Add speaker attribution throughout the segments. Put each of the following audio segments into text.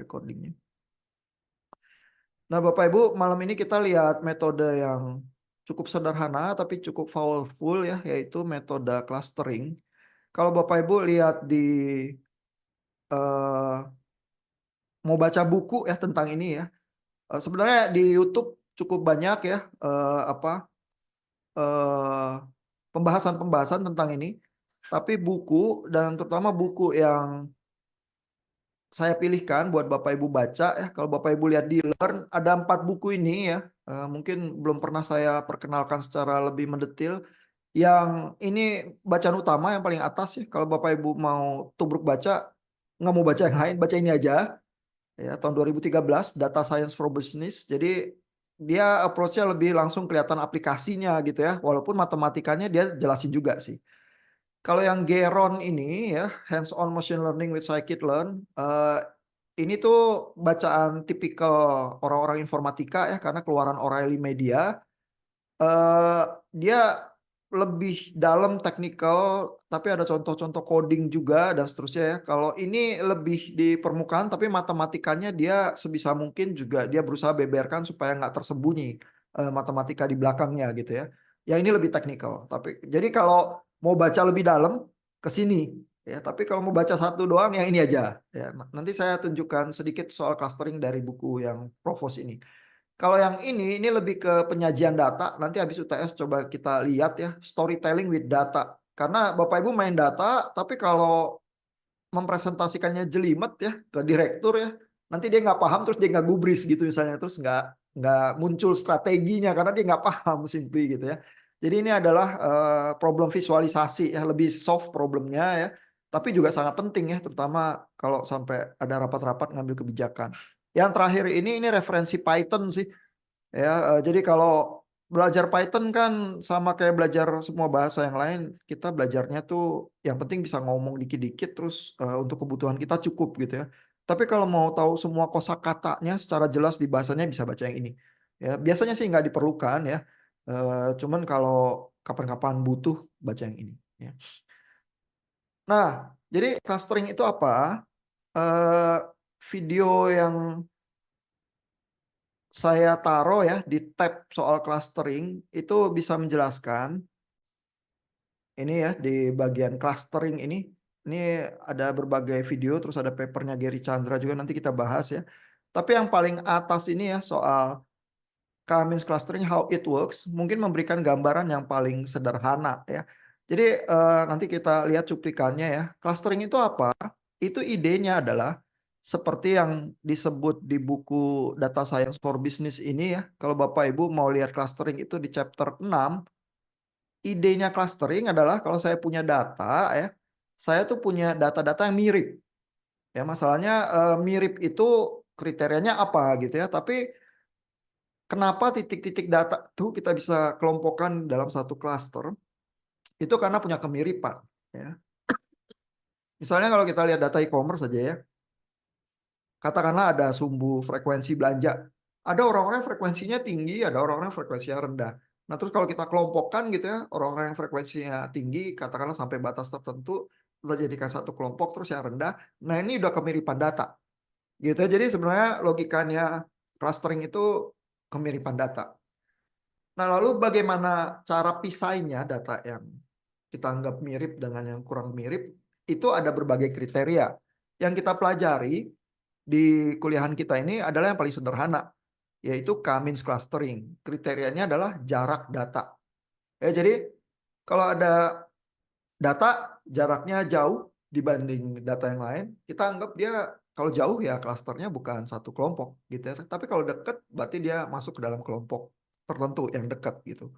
Speaker 1: recordingnya. Nah, Bapak Ibu, malam ini kita lihat metode yang cukup sederhana tapi cukup powerful ya, yaitu metode clustering. Kalau Bapak Ibu lihat di eh, mau baca buku ya tentang ini ya, sebenarnya di YouTube cukup banyak ya eh, pembahasan-pembahasan tentang ini. Tapi buku dan terutama buku yang saya pilihkan buat Bapak Ibu baca ya. Kalau Bapak Ibu lihat di Learn ada 4 buku ini ya. Mungkin belum pernah saya perkenalkan secara lebih mendetil. Yang ini bacaan utama yang paling atas ya. Kalau Bapak Ibu mau tubruk baca, nggak mau baca yang lain, baca ini aja. Ya, tahun 2013 Data Science for Business. Jadi dia approach-nya lebih langsung kelihatan aplikasinya gitu ya. Walaupun matematikanya dia jelasin juga sih. Kalau yang Geron ini ya, hands-on machine learning with scikit-learn, ini tuh bacaan tipikal orang-orang informatika ya, karena keluaran O'Reilly Media. Dia lebih dalam technical, tapi ada contoh-contoh coding juga dan seterusnya ya. Kalau ini lebih di permukaan, tapi matematikanya dia sebisa mungkin juga dia berusaha beberkan supaya nggak tersembunyi matematika di belakangnya gitu ya. Yang ini lebih technical. Tapi jadi kalau mau baca lebih dalam ke sini ya. Tapi kalau mau baca satu doang yang ini aja ya. Nanti saya tunjukkan sedikit soal clustering dari buku yang Provos ini. Kalau yang ini lebih ke penyajian data. Nanti habis UTS coba kita lihat ya, storytelling with data. Karena Bapak Ibu main data, tapi kalau mempresentasikannya jelimet ya ke direktur ya, nanti dia nggak paham terus dia nggak gubris gitu misalnya, terus nggak muncul strateginya karena dia nggak paham simply gitu ya. Jadi ini adalah problem visualisasi ya, lebih soft problemnya ya, tapi juga sangat penting ya, terutama kalau sampai ada rapat-rapat ngambil kebijakan. Yang terakhir ini referensi Python sih. Ya, jadi kalau belajar Python kan sama kayak belajar semua bahasa yang lain, kita belajarnya tuh yang penting bisa ngomong dikit-dikit terus untuk kebutuhan kita cukup gitu ya. Tapi kalau mau tahu semua kosakatanya secara jelas di bahasanya bisa baca yang ini. Ya, biasanya sih nggak diperlukan ya. Cuman kalau kapan-kapan butuh baca yang ini. Ya. Nah, jadi clustering itu apa? Eh, Video yang saya taruh ya di tab soal clustering itu bisa menjelaskan ini ya di bagian clustering ini ada berbagai video terus ada papernya Gary Chandra juga nanti kita bahas ya. Tapi yang paling atas ini ya soal K-means clustering how it works mungkin memberikan gambaran yang paling sederhana ya. Jadi nanti kita lihat cuplikannya ya. Clustering itu apa? Itu idenya adalah seperti yang disebut di buku Data Science for Business ini ya. Kalau Bapak Ibu mau lihat clustering itu di chapter 6, idenya clustering adalah kalau saya punya data ya, saya tuh punya data-data yang mirip. Ya, masalahnya mirip itu kriterianya apa gitu ya. Tapi kenapa titik-titik data tuh kita bisa kelompokkan dalam satu cluster? Itu karena punya kemiripan ya. Misalnya kalau kita lihat data e-commerce saja ya, katakanlah ada sumbu frekuensi belanja. Ada orang-orang yang frekuensinya tinggi, ada orang-orang yang frekuensinya rendah. Nah, terus kalau kita kelompokkan gitu ya, orang-orang yang frekuensinya tinggi, katakanlah sampai batas tertentu, kita jadikan satu kelompok, terus yang rendah. Nah, ini udah kemiripan data. Gitu ya. Jadi sebenarnya logikanya clustering itu kemiripan data. Nah, lalu bagaimana cara pisahnya data yang kita anggap mirip dengan yang kurang mirip? Itu ada berbagai kriteria. Yang kita pelajari di kuliahan kita ini adalah yang paling sederhana, yaitu K-means clustering. Kriterianya adalah jarak data. Ya, jadi kalau ada data jaraknya jauh dibanding data yang lain, kita anggap dia kalau jauh ya klasternya bukan satu kelompok gitu ya. Tapi kalau dekat berarti dia masuk ke dalam kelompok tertentu yang dekat gitu.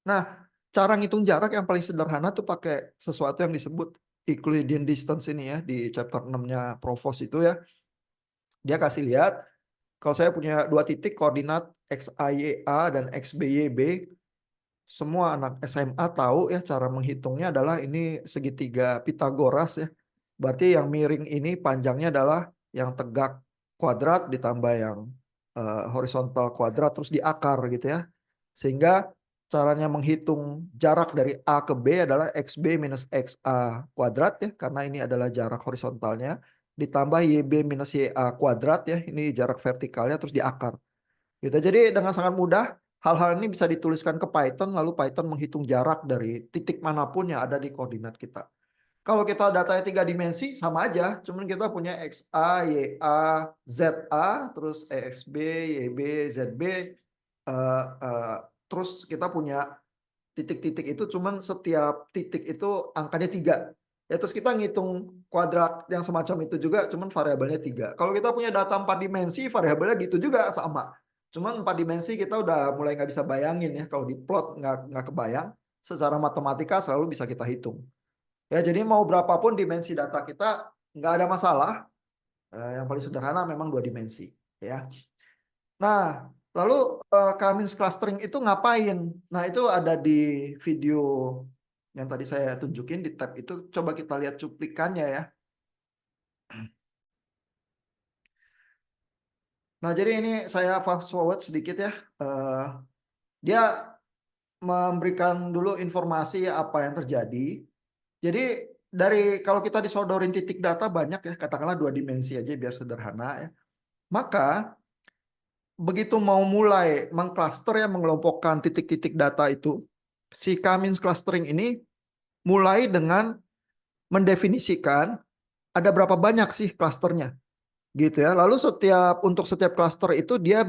Speaker 1: Nah, cara ngitung jarak yang paling sederhana tuh pakai sesuatu yang disebut Euclidean distance ini ya di chapter 6-nya Provos itu ya. Dia kasih lihat kalau saya punya dua titik koordinat XAYA dan XBYB, semua anak SMA tahu ya cara menghitungnya adalah ini segitiga Pitagoras ya. Berarti yang miring ini panjangnya adalah yang tegak kuadrat ditambah yang horizontal kuadrat terus diakar gitu ya. Sehingga caranya menghitung jarak dari A ke B adalah XB minus XA kuadrat ya, karena ini adalah jarak horizontalnya. ditambah YB minus YA kuadrat ya, ini jarak vertikalnya terus di akar. Gitu. Jadi dengan sangat mudah hal-hal ini bisa dituliskan ke Python, lalu Python menghitung jarak dari titik manapun yang ada di koordinat kita. Kalau kita datanya 3 dimensi sama aja, cuman kita punya XA, YA, ZA, terus EXB, YB, ZB, terus kita punya titik-titik itu, cuman setiap titik itu angkanya 3. Ya, terus kita ngitung kuadrat yang semacam itu juga, cuman variabelnya 3. Kalau kita punya data 4 dimensi, variabelnya gitu juga sama. Cuman 4 dimensi kita udah mulai nggak bisa bayangin ya, kalau di plot nggak kebayang, secara matematika selalu bisa kita hitung. Ya, jadi mau berapapun dimensi data kita nggak ada masalah. Yang paling sederhana memang 2 dimensi. Ya. Nah, lalu K-means clustering itu ngapain? Nah, itu ada di video yang tadi saya tunjukin di tab itu. Coba kita lihat cuplikannya ya. Nah, jadi ini saya fast forward sedikit ya. Dia memberikan dulu informasi apa yang terjadi. Jadi dari kalau kita disodorin titik data banyak ya, katakanlah 2 dimensi aja biar sederhana ya. Maka begitu mau mulai mengcluster ya, mengelompokkan titik-titik data itu, si K-means clustering ini mulai dengan mendefinisikan ada berapa banyak sih klasternya, gitu ya. Lalu untuk setiap klaster itu dia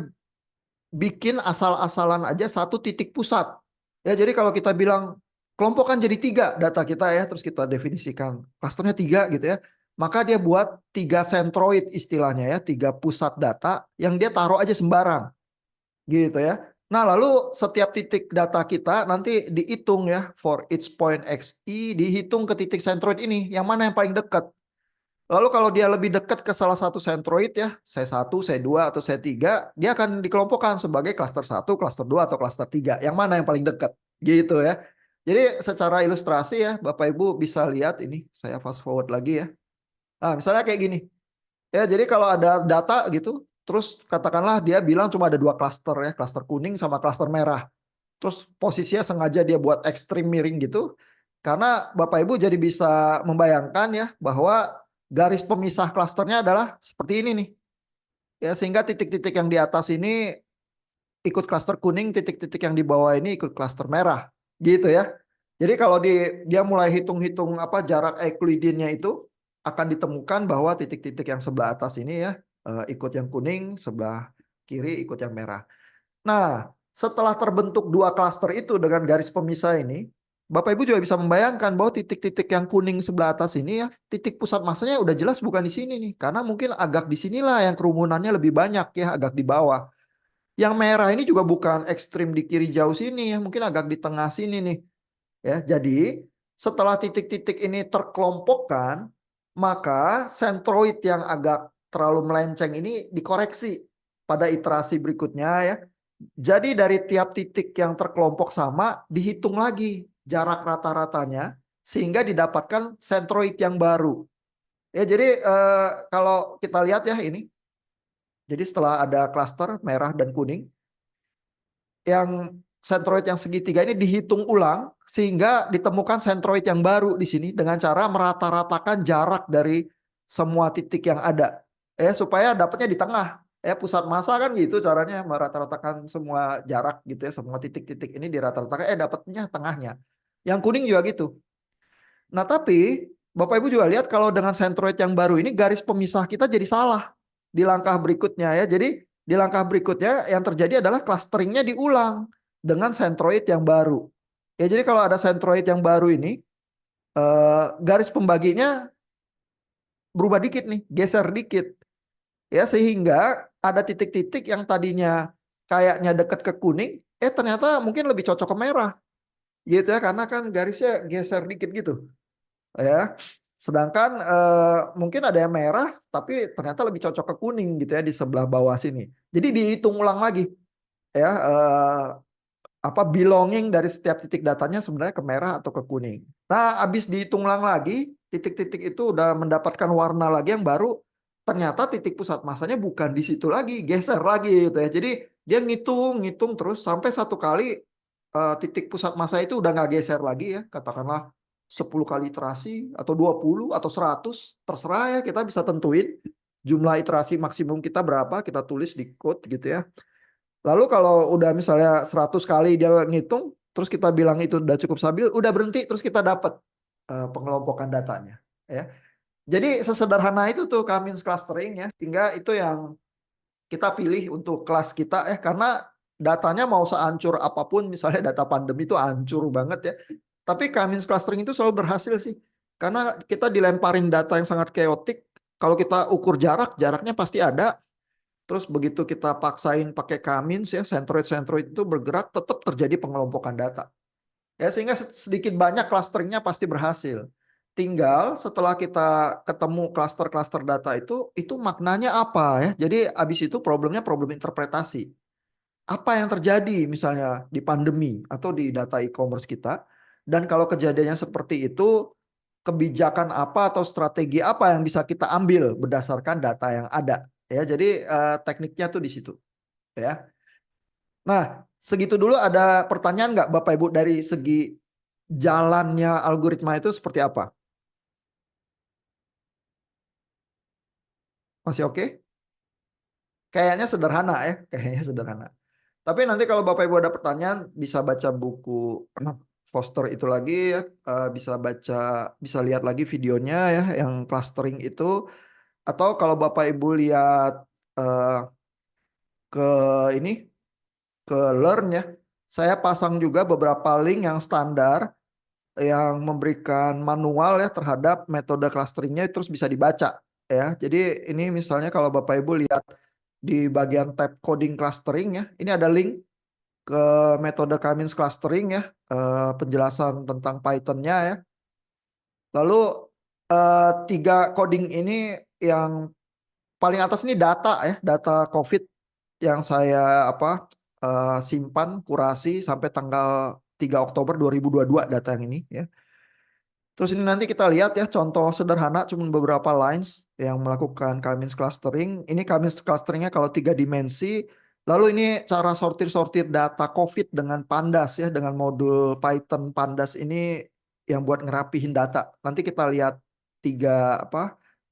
Speaker 1: bikin asal-asalan aja satu titik pusat. Ya, jadi kalau kita bilang kelompokkan jadi 3 data kita ya, terus kita definisikan klasternya 3 gitu ya, maka dia buat 3 centroid istilahnya ya, 3 pusat data yang dia taruh aja sembarang, gitu ya. Nah, lalu setiap titik data kita nanti dihitung ya, for each point xi dihitung ke titik centroid ini, yang mana yang paling dekat. Lalu kalau dia lebih dekat ke salah satu centroid ya, C1, C2 atau C3, dia akan dikelompokkan sebagai cluster 1, cluster 2 atau cluster 3. Yang mana yang paling dekat? Gitu ya. Jadi secara ilustrasi ya, Bapak Ibu bisa lihat ini, saya fast forward lagi ya. Nah, misalnya kayak gini. Ya, jadi kalau ada data gitu, terus katakanlah dia bilang cuma ada 2 cluster ya, cluster kuning sama cluster merah. Terus posisinya sengaja dia buat ekstrim miring gitu, karena Bapak Ibu jadi bisa membayangkan ya bahwa garis pemisah klasternya adalah seperti ini nih. Ya, sehingga titik-titik yang di atas ini ikut klaster kuning, titik-titik yang di bawah ini ikut klaster merah. Gitu ya. Jadi kalau dia mulai hitung-hitung apa jarak Euclidean-nya itu akan ditemukan bahwa titik-titik yang sebelah atas ini ya ikut yang kuning, sebelah kiri ikut yang merah. Nah, setelah terbentuk 2 klaster itu dengan garis pemisah ini, Bapak Ibu juga bisa membayangkan bahwa titik-titik yang kuning sebelah atas ini ya, titik pusat masanya udah jelas bukan di sini nih. Karena mungkin agak di sinilah yang kerumunannya lebih banyak ya, agak di bawah. Yang merah ini juga bukan ekstrim di kiri jauh sini ya, mungkin agak di tengah sini nih. Ya, jadi setelah titik-titik ini terkelompokkan, maka sentroid yang agak terlalu melenceng ini dikoreksi pada iterasi berikutnya ya. Jadi dari tiap titik yang terkelompok sama dihitung lagi jarak rata-ratanya sehingga didapatkan sentroid yang baru. Ya, jadi kalau kita lihat ya ini. Jadi setelah ada klaster merah dan kuning, yang sentroid yang segitiga ini dihitung ulang sehingga ditemukan sentroid yang baru di sini dengan cara merata-ratakan jarak dari semua titik yang ada. Supaya dapatnya di tengah. Pusat massa kan gitu caranya merata-ratakan semua jarak gitu ya, semua titik-titik ini dirata-ratakan dapatnya tengahnya. Yang kuning juga gitu. Nah, tapi Bapak Ibu juga lihat kalau dengan sentroid yang baru ini garis pemisah kita jadi salah di langkah berikutnya ya. Jadi di langkah berikutnya yang terjadi adalah clusteringnya diulang dengan sentroid yang baru. Ya, jadi kalau ada sentroid yang baru ini garis pembaginya berubah dikit nih, geser dikit. Ya, sehingga ada titik-titik yang tadinya kayaknya dekat ke kuning, ternyata mungkin lebih cocok ke merah. Gitu ya, karena kan garisnya geser dikit gitu. Ya. Sedangkan mungkin ada yang merah tapi ternyata lebih cocok ke kuning gitu ya di sebelah bawah sini. Jadi dihitung ulang lagi ya apa belonging dari setiap titik datanya sebenarnya ke merah atau ke kuning. Nah, habis dihitung ulang lagi, titik-titik itu udah mendapatkan warna lagi yang baru, ternyata titik pusat masanya bukan di situ lagi, geser lagi gitu ya. Jadi dia ngitung terus sampai satu kali titik pusat massa itu udah nggak geser lagi ya, katakanlah 10 kali iterasi atau 20 atau 100, terserah ya, kita bisa tentuin jumlah iterasi maksimum kita berapa, kita tulis di code gitu ya. Lalu kalau udah misalnya 100 kali dia ngitung, terus kita bilang itu udah cukup stabil, udah berhenti, terus kita dapat pengelompokan datanya ya. Jadi sesederhana itu tuh K-means clustering ya, sehingga itu yang kita pilih untuk kelas kita ya, karena datanya mau sehancur apapun, misalnya data pandemi itu hancur banget ya. Tapi K-means clustering itu selalu berhasil sih. Karena kita dilemparin data yang sangat chaotic, kalau kita ukur jarak, jaraknya pasti ada. Terus begitu kita paksain pakai K-means ya, centroid itu bergerak, tetap terjadi pengelompokan data. Ya, sehingga sedikit banyak clusteringnya pasti berhasil. Tinggal setelah kita ketemu cluster-cluster data itu maknanya apa ya? Jadi abis itu problemnya problem interpretasi. Apa yang terjadi misalnya di pandemi atau di data e-commerce kita? Dan kalau kejadiannya seperti itu, kebijakan apa atau strategi apa yang bisa kita ambil berdasarkan data yang ada? Ya, jadi tekniknya tuh di situ. Ya. Nah, segitu dulu ada pertanyaan nggak Bapak Ibu dari segi jalannya algoritma itu seperti apa? Masih oke? Kayaknya sederhana ya, kayaknya sederhana. Tapi nanti kalau Bapak Ibu ada pertanyaan bisa baca buku Foster itu lagi ya, bisa baca, bisa lihat lagi videonya ya yang clustering itu, atau kalau Bapak Ibu lihat eh, ke ini ke Learn ya, saya pasang juga beberapa link yang standar yang memberikan manual ya terhadap metode clusteringnya, terus bisa dibaca ya. Jadi ini misalnya kalau Bapak Ibu lihat di bagian tab coding clustering ya, ini ada link ke metode K-means clustering ya, penjelasan tentang Python-nya ya. Lalu tiga coding ini yang paling atas ini data ya, data COVID yang saya simpan kurasi sampai tanggal 3 Oktober 2022 data yang ini ya. Terus ini nanti kita lihat ya contoh sederhana cuma beberapa lines yang melakukan K-means clustering. Ini K-means clusteringnya kalau 3 dimensi. Lalu ini cara sortir-sortir data COVID dengan Pandas ya, dengan modul Python Pandas ini yang buat ngerapihin data. Nanti kita lihat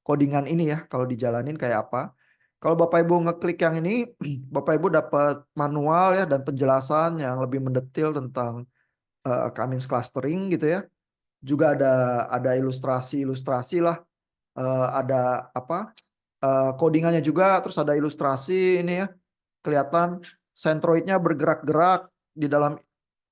Speaker 1: codingan ini ya kalau dijalanin kayak apa. Kalau Bapak Ibu ngeklik yang ini, Bapak Ibu dapat manual ya dan penjelasan yang lebih mendetil tentang K-means clustering gitu ya. Juga ada ilustrasi-ilustrasi lah, ada codingannya juga, terus ada ilustrasi ini ya, kelihatan sentroidnya bergerak-gerak di dalam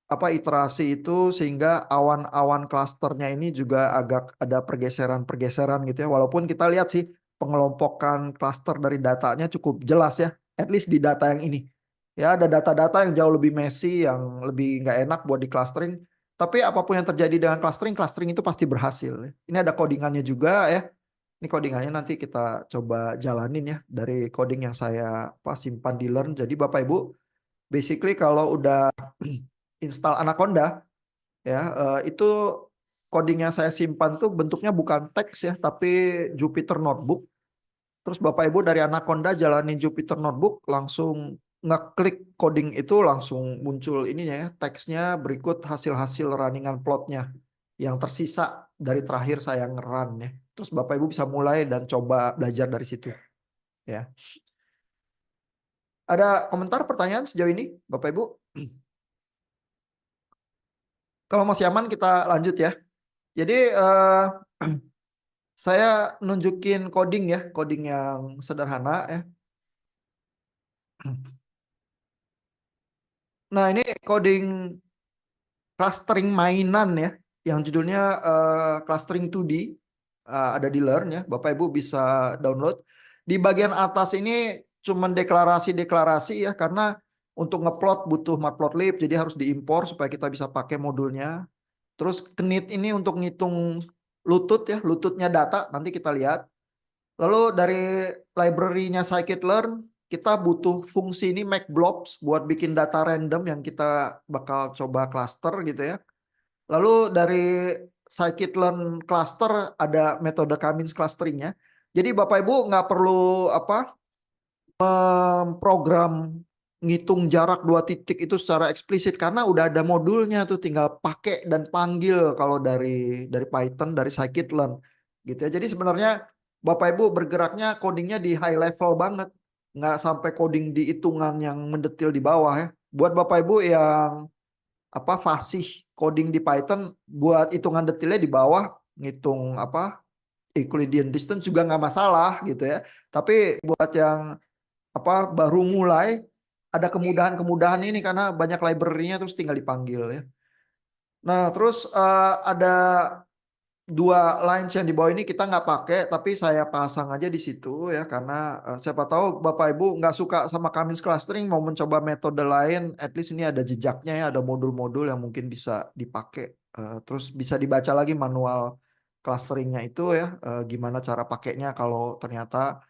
Speaker 1: iterasi itu, sehingga awan-awan klasternya ini juga agak ada pergeseran-pergeseran gitu ya, walaupun kita lihat sih pengelompokan klaster dari datanya cukup jelas ya, at least di data yang ini ya. Ada data-data yang jauh lebih messy, yang lebih nggak enak buat di clustering, tapi apapun yang terjadi dengan clustering itu pasti berhasil. Ini ada codingannya juga ya. Ini codingannya nanti kita coba jalanin ya dari coding yang saya simpan di Learn. Jadi Bapak Ibu, basically kalau udah install Anaconda ya, itu coding yang saya simpan tuh bentuknya bukan teks ya, tapi Jupyter Notebook. Terus Bapak Ibu dari Anaconda jalanin Jupyter Notebook, langsung ngeklik coding itu langsung muncul ininya ya, teksnya berikut hasil-hasil runningan plotnya yang tersisa dari terakhir saya nge-run ya. Terus Bapak Ibu bisa mulai dan coba belajar dari situ ya. Ada komentar pertanyaan sejauh ini Bapak Ibu? Kalau masih aman kita lanjut ya. Jadi saya nunjukin coding ya, coding yang sederhana ya. Nah, ini coding clustering mainan ya, yang judulnya clustering 2D, ada di Learn ya. Bapak Ibu bisa download. Di bagian atas ini cuman deklarasi-deklarasi ya, karena untuk ngeplot butuh matplotlib, jadi harus diimpor supaya kita bisa pakai modulnya. Terus knit ini untuk ngitung lutut ya, lututnya data, nanti kita lihat. Lalu dari library-nya scikit-learn, kita butuh fungsi ini make blobs buat bikin data random yang kita bakal coba cluster gitu ya. Lalu dari scikit-learn cluster ada metode K-means clusteringnya. Jadi Bapak Ibu nggak perlu program ngitung jarak dua titik itu secara eksplisit karena udah ada modulnya tuh, tinggal pakai dan panggil kalau dari Python, dari scikit-learn gitu ya. Jadi sebenarnya Bapak Ibu bergeraknya codingnya di high level banget, nggak sampai coding di hitungan yang mendetil di bawah ya. Buat Bapak Ibu yang fasih coding di Python, buat hitungan detailnya di bawah, ngitung Euclidean distance juga nggak masalah gitu ya. Tapi buat yang baru mulai, ada kemudahan-kemudahan ini karena banyak library-nya, terus tinggal dipanggil ya. Nah, terus ada dua lines yang di bawah ini kita nggak pakai, tapi saya pasang aja di situ ya, karena siapa tahu Bapak Ibu nggak suka sama Cummins clustering, mau mencoba metode lain, at least ini ada jejaknya ya, ada modul-modul yang mungkin bisa dipakai. Terus bisa dibaca lagi manual clusteringnya itu ya, gimana cara pakainya kalau ternyata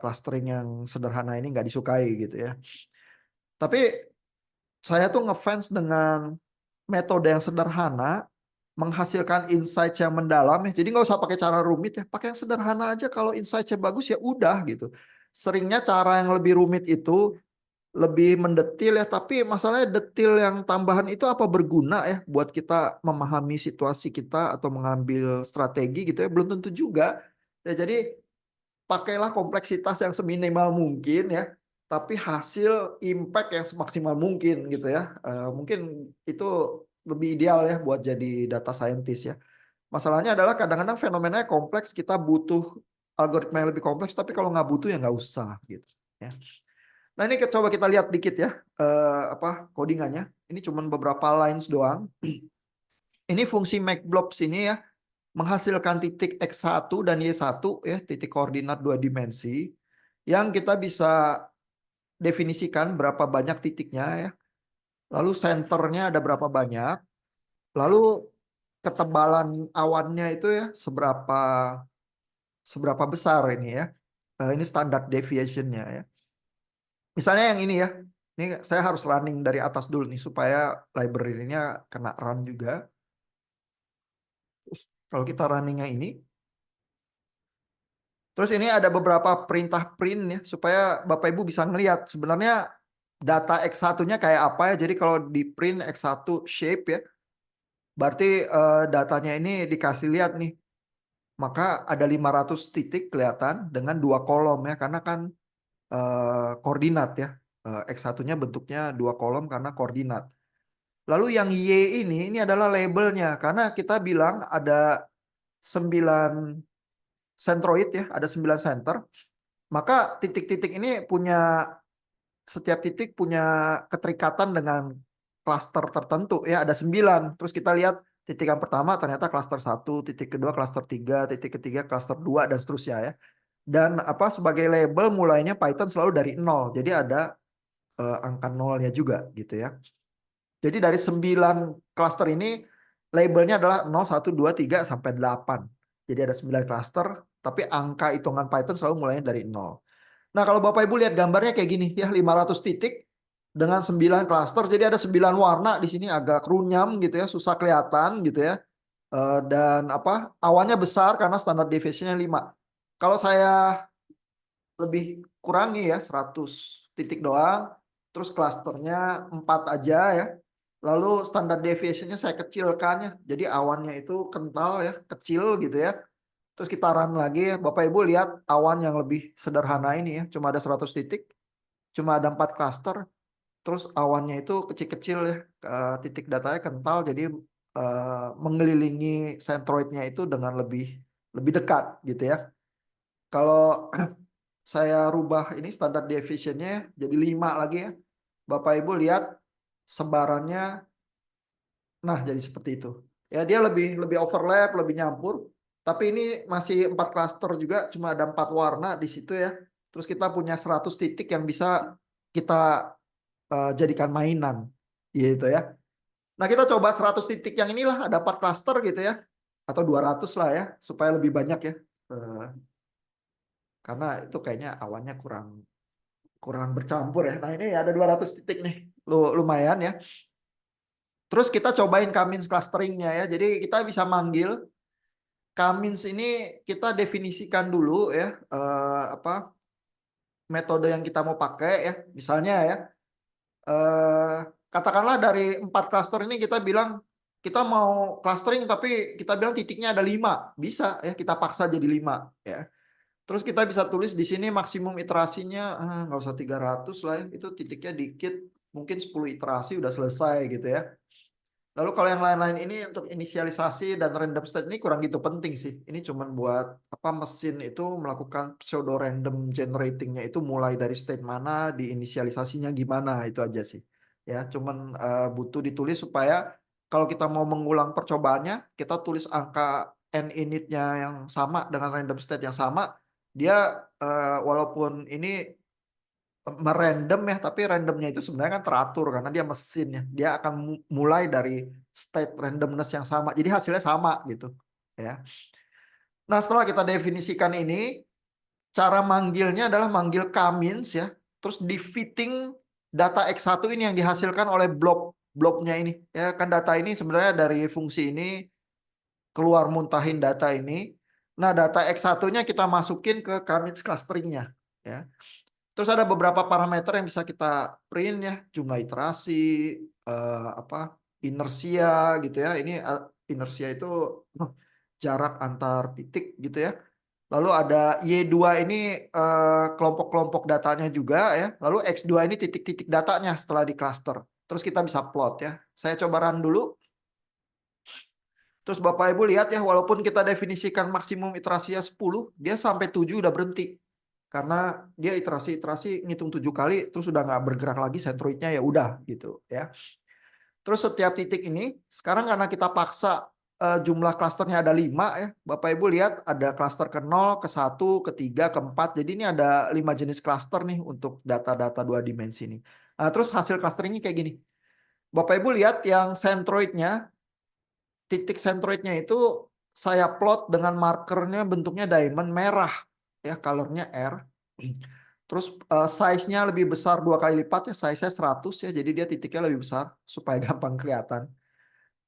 Speaker 1: clustering yang sederhana ini nggak disukai gitu ya. Tapi saya tuh ngefans dengan metode yang sederhana, menghasilkan insight yang mendalam ya. Jadi nggak usah pakai cara rumit ya, pakai yang sederhana aja. Kalau insight-nya bagus ya udah gitu. Seringnya cara yang lebih rumit itu lebih mendetil ya, tapi masalahnya detil yang tambahan itu apa berguna ya buat kita memahami situasi kita atau mengambil strategi gitu ya, belum tentu juga. Ya, jadi pakailah kompleksitas yang seminimal mungkin ya, tapi hasil impact yang semaksimal mungkin gitu ya. Mungkin itu lebih ideal ya buat jadi data scientist ya. Masalahnya adalah kadang-kadang fenomenanya kompleks, kita butuh algoritma yang lebih kompleks, tapi kalau nggak butuh ya nggak usah gitu ya. Nah ini coba kita lihat dikit ya, codingannya. Ini cuma beberapa lines doang. Ini fungsi MakeBlobs ini ya, menghasilkan titik X1 dan Y1 ya, titik koordinat dua dimensi yang kita bisa definisikan berapa banyak titiknya ya. Lalu senternya ada berapa banyak. Lalu ketebalan awannya itu ya seberapa besar ini ya. Ini standar deviationnya ya. Misalnya yang ini ya. Ini saya harus running dari atas dulu nih supaya library-nya kena run juga. Terus kalau kita runningnya ini, terus ini ada beberapa perintah print ya, supaya Bapak Ibu bisa ngelihat sebenarnya data X1-nya kayak apa ya. Jadi kalau di print X1 shape ya, berarti datanya ini dikasih lihat nih. Maka ada 500 titik kelihatan dengan dua kolom ya, karena kan koordinat ya. X1-nya bentuknya dua kolom karena koordinat. Lalu yang Y ini adalah labelnya, karena kita bilang ada 9 centroid ya, ada 9 center. Maka titik-titik ini setiap titik punya keterikatan dengan klaster tertentu ya, ada 9. Terus kita lihat titik yang pertama ternyata klaster 1, titik kedua klaster 3, titik ketiga klaster 2 dan seterusnya ya. Dan sebagai label mulainya Python selalu dari 0. Jadi ada angka nolnya juga gitu ya. Jadi dari 9 klaster ini labelnya adalah 0, 1, 2, 3 sampai 8. Jadi ada 9 klaster, tapi angka hitungan Python selalu mulainya dari 0. Nah, kalau Bapak Ibu lihat gambarnya kayak gini ya, 500 titik dengan 9 klaster. Jadi ada 9 warna di sini, agak runyam gitu ya, susah kelihatan gitu ya. Dan awannya besar karena standar deviationnya 5. Kalau saya lebih kurangi ya, 100 titik doang, terus klasternya 4 aja ya. Lalu standar deviationnya saya kecilkan ya. Jadi awannya itu kental ya, kecil gitu ya. Terus kita run lagi ya. Bapak Ibu lihat awan yang lebih sederhana ini ya. Cuma ada 100 titik. Cuma ada 4 klaster. Terus awannya itu kecil-kecil ya. Titik datanya kental. Jadi mengelilingi centroidnya itu dengan lebih dekat gitu ya. Kalau saya rubah ini standar deviationnya jadi 5 lagi ya. Bapak Ibu lihat sebarannya. Nah, jadi seperti itu. Ya, dia lebih overlap, lebih nyampur. Tapi ini masih 4 klaster juga, cuma ada 4 warna di situ ya. Terus kita punya 100 titik yang bisa kita jadikan mainan gitu ya. Nah, kita coba 100 titik yang inilah, ada 4 klaster gitu ya. Atau 200 lah ya, supaya lebih banyak ya. Karena itu kayaknya awannya kurang kurang bercampur ya. Nah, ini ada 200 titik nih. Lumayan ya. Terus kita cobain Cummins clusteringnya ya. Jadi kita bisa manggil Cummins ini, kita definisikan dulu ya metode yang kita mau pakai ya. Misalnya ya, eh, katakanlah dari 4 klaster ini kita bilang kita mau clustering tapi kita bilang titiknya ada 5, bisa ya kita paksa jadi 5 ya. Terus kita bisa tulis di sini maksimum iterasinya nggak usah 300 lah ya, itu titiknya dikit, mungkin 10 iterasi udah selesai gitu ya. Lalu kalau yang lain-lain ini untuk inisialisasi dan random state ini kurang gitu penting sih. Ini cuman buat apa mesin itu melakukan pseudo random generatingnya itu mulai dari state mana, diinisialisasinya gimana, itu aja sih. Ya, cuman butuh ditulis supaya kalau kita mau mengulang percobaannya, kita tulis angka n initnya yang sama dengan random state yang sama. Dia walaupun ini merandom ya, tapi randomnya itu sebenarnya kan teratur karena dia mesin ya. Dia akan mulai dari state randomness yang sama. Jadi hasilnya sama gitu ya. Nah, setelah kita definisikan ini, cara manggilnya adalah manggil k-means ya. Terus di fitting data X1 ini yang dihasilkan oleh blobnya ini. Ya kan data ini sebenarnya dari fungsi ini keluar muntahin data ini. Nah, data X1-nya kita masukin ke k-means clusteringnya ya. Terus ada beberapa parameter yang bisa kita print ya, jumlah iterasi, apa inersia gitu ya. Ini inersia itu jarak antar titik gitu ya. Lalu ada Y2 ini kelompok-kelompok datanya juga ya. Lalu X2 ini titik-titik datanya setelah di cluster. Terus kita bisa plot ya. Saya coba run dulu. Terus Bapak Ibu lihat ya, walaupun kita definisikan maksimum iterasinya 10, dia sampai 7 udah berhenti. Karena dia iterasi-iterasi ngitung 7 kali, terus udah nggak bergerak lagi sentroidnya ya udah gitu ya. Terus setiap titik ini, sekarang karena kita paksa jumlah klasternya ada 5 ya. Bapak Ibu lihat ada klaster ke 0, ke 1, ke 3, ke 4. Jadi ini ada 5 jenis klaster nih untuk data-data 2 dimensi ini. Nah, terus hasil clusteringnya kayak gini. Bapak Ibu lihat yang sentroidnya, titik sentroidnya itu saya plot dengan markernya bentuknya diamond merah ya, colornya R. Terus size-nya lebih besar 2 kali lipat ya, size-nya 100 ya, jadi dia titiknya lebih besar supaya gampang kelihatan.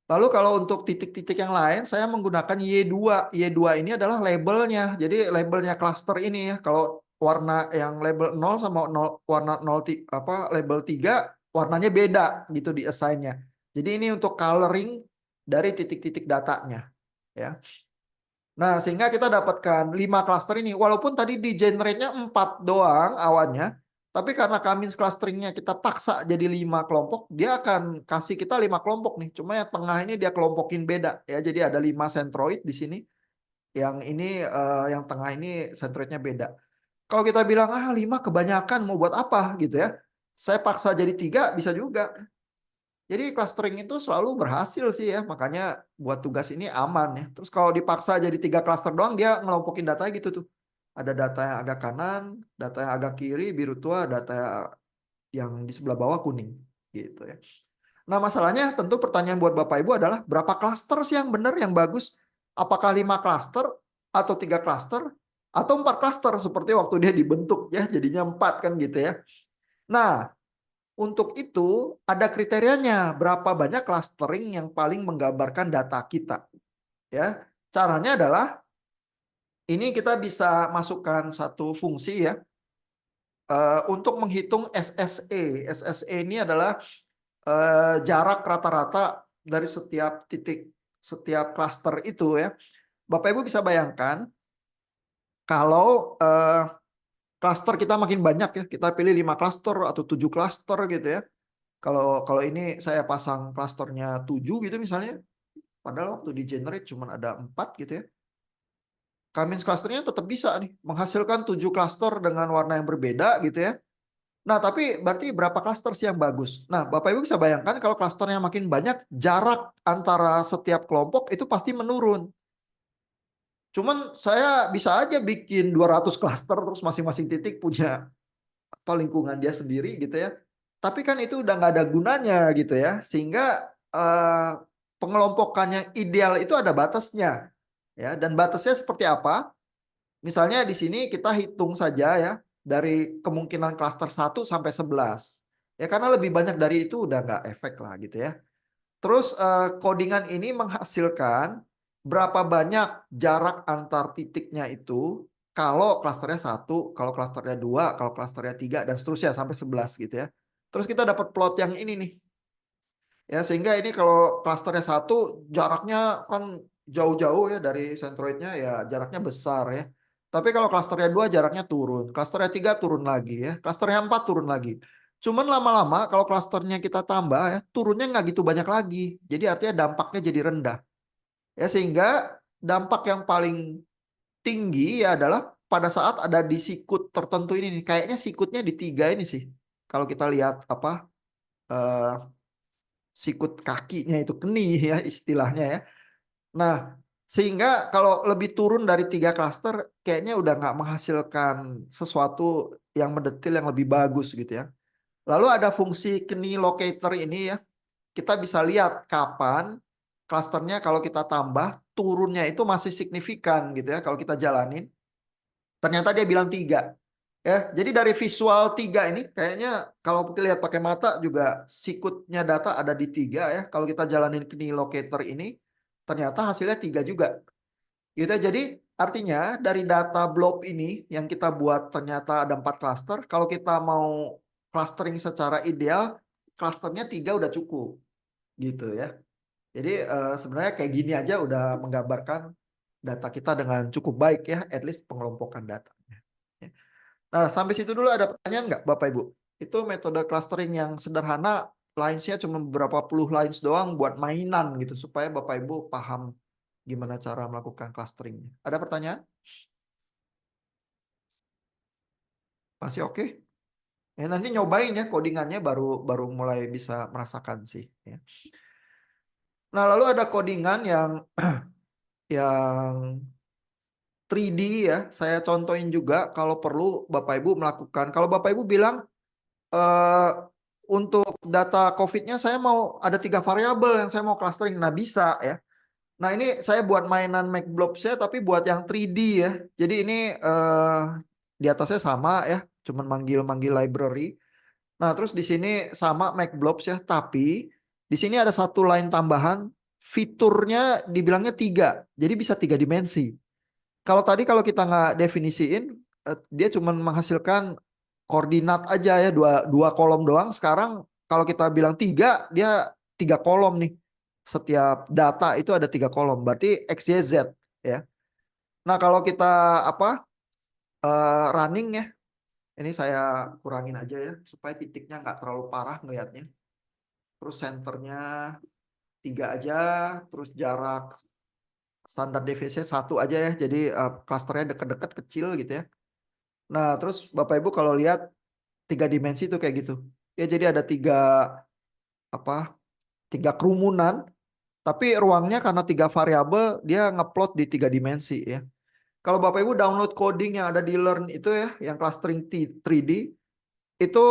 Speaker 1: Lalu kalau untuk titik-titik yang lain saya menggunakan Y2. Y2 ini adalah labelnya. Jadi labelnya cluster ini ya. Kalau warna yang label 0 sama 0, warna 0 apa label 3 warnanya beda gitu di assign-nya. Jadi ini untuk coloring dari titik-titik datanya ya. Nah, sehingga kita dapatkan 5 cluster ini. Walaupun tadi di generate-nya 4 doang awannya, tapi karena K-means clusteringnya kita paksa jadi 5 kelompok, dia akan kasih kita 5 kelompok nih. Cuma yang tengah ini dia kelompokin beda ya. Jadi ada 5 centroid di sini. Yang ini yang tengah ini centroidnya beda. Kalau kita bilang 5 kebanyakan mau buat apa gitu ya. Saya paksa jadi 3 bisa juga. Jadi clustering itu selalu berhasil sih ya, makanya buat tugas ini aman ya. Terus kalau dipaksa jadi 3 cluster doang, dia ngelompokin datanya gitu tuh. Ada data yang agak kanan, data yang agak kiri, biru tua, data yang di sebelah bawah kuning gitu ya. Nah masalahnya tentu pertanyaan buat Bapak Ibu adalah berapa cluster sih yang benar, yang bagus? Apakah 5 cluster atau 3 cluster atau 4 cluster seperti waktu dia dibentuk ya, jadinya 4 kan gitu ya. Nah, untuk itu ada kriterianya, berapa banyak clustering yang paling menggambarkan data kita. Ya, caranya adalah ini kita bisa masukkan satu fungsi ya untuk menghitung SSE. SSE ini adalah jarak rata-rata dari setiap titik, setiap cluster itu ya. Bapak Ibu bisa bayangkan kalau cluster kita makin banyak ya, kita pilih 5 cluster atau 7 cluster gitu ya. Kalau ini saya pasang klasternya 7 gitu misalnya, padahal waktu di generate cuma ada 4 gitu ya. K-means clusternya tetap bisa nih menghasilkan 7 cluster dengan warna yang berbeda gitu ya. Nah, tapi berarti berapa cluster sih yang bagus? Nah, Bapak Ibu bisa bayangkan kalau clusternya makin banyak, jarak antara setiap kelompok itu pasti menurun. Cuman saya bisa aja bikin 200 cluster terus masing-masing titik punya apa lingkungan dia sendiri gitu ya. Tapi kan itu udah nggak ada gunanya gitu ya. Sehingga pengelompokannya ideal itu ada batasnya. Ya, dan batasnya seperti apa? Misalnya di sini kita hitung saja ya dari kemungkinan klaster 1 sampai 11. Ya karena lebih banyak dari itu udah nggak efek lah gitu ya. Terus codingan ini menghasilkan berapa banyak jarak antar titiknya itu kalau klasternya 1, kalau klasternya 2, kalau klasternya 3, dan seterusnya sampai 11 gitu ya. Terus kita dapat plot yang ini nih. Ya, sehingga ini kalau klasternya 1 jaraknya kan jauh-jauh ya dari sentroidnya, ya jaraknya besar ya. Tapi kalau klasternya 2 jaraknya turun, klasternya 3 turun lagi ya, klasternya 4 turun lagi. Cuman lama-lama kalau klasternya kita tambah ya, turunnya nggak gitu banyak lagi. Jadi artinya dampaknya jadi rendah. Ya, sehingga dampak yang paling tinggi ya adalah pada saat ada di sikut tertentu ini nih. Kayaknya sikutnya di 3 ini sih. Kalau kita lihat apa eh, sikut kakinya itu keni ya istilahnya ya. Nah, sehingga kalau lebih turun dari 3 klaster kayaknya udah nggak menghasilkan sesuatu yang mendetil yang lebih bagus gitu ya. Lalu ada fungsi keni locator ini ya. Kita bisa lihat kapan klasternya kalau kita tambah turunnya itu masih signifikan gitu ya. Kalau kita jalanin ternyata dia bilang 3. Ya, jadi dari visual 3 ini kayaknya kalau kita lihat pakai mata juga sikutnya data ada di 3 ya. Kalau kita jalanin knee locator ini ternyata hasilnya 3 juga. Gitu ya. Jadi artinya dari data blob ini yang kita buat ternyata ada 4 cluster. Kalau kita mau clustering secara ideal, clusternya 3 udah cukup. Gitu ya. Jadi sebenarnya kayak gini aja udah menggambarkan data kita dengan cukup baik ya, at least pengelompokan datanya. Ya. Nah, sampai situ dulu ada pertanyaan nggak, Bapak Ibu? Itu metode clustering yang sederhana, lines-nya cuma beberapa puluh lines doang buat mainan gitu, supaya Bapak Ibu paham gimana cara melakukan clusteringnya. Ada pertanyaan? Masih oke? Ya, nanti nyobain ya codingannya baru baru mulai bisa merasakan sih. Ya. Nah, lalu ada codingan yang 3D ya. Saya contohin juga kalau perlu Bapak Ibu melakukan. Kalau Bapak Ibu bilang eh, untuk data COVID-nya saya mau ada 3 variabel yang saya mau clustering. Nah, bisa ya. Nah, ini saya buat mainan MacBlobs-nya tapi buat yang 3D ya. Jadi ini di atasnya sama ya, cuman manggil-manggil library. Nah, terus di sini sama MacBlobs ya, tapi di sini ada satu line tambahan, fiturnya dibilangnya 3. Jadi bisa 3 dimensi. Kalau kita nggak definisiin, dia cuma menghasilkan koordinat aja ya, dua kolom doang. Sekarang kalau kita bilang 3, dia 3 kolom nih. Setiap data itu ada 3 kolom, berarti X, Y, Z ya. Nah, kalau kita running ya, ini saya kurangin aja ya supaya titiknya nggak terlalu parah ngelihatnya. Terus centernya 3 aja, terus jarak standar deviasinya 1 aja ya. Jadi klasternya deket-deket kecil gitu ya. Nah, terus Bapak Ibu kalau lihat 3 dimensi itu kayak gitu. Ya, jadi ada 3 kerumunan, tapi ruangnya karena 3 variabel dia ngeplot di 3 dimensi ya. Kalau Bapak Ibu download coding yang ada di Learn itu ya, yang clustering 3D, itu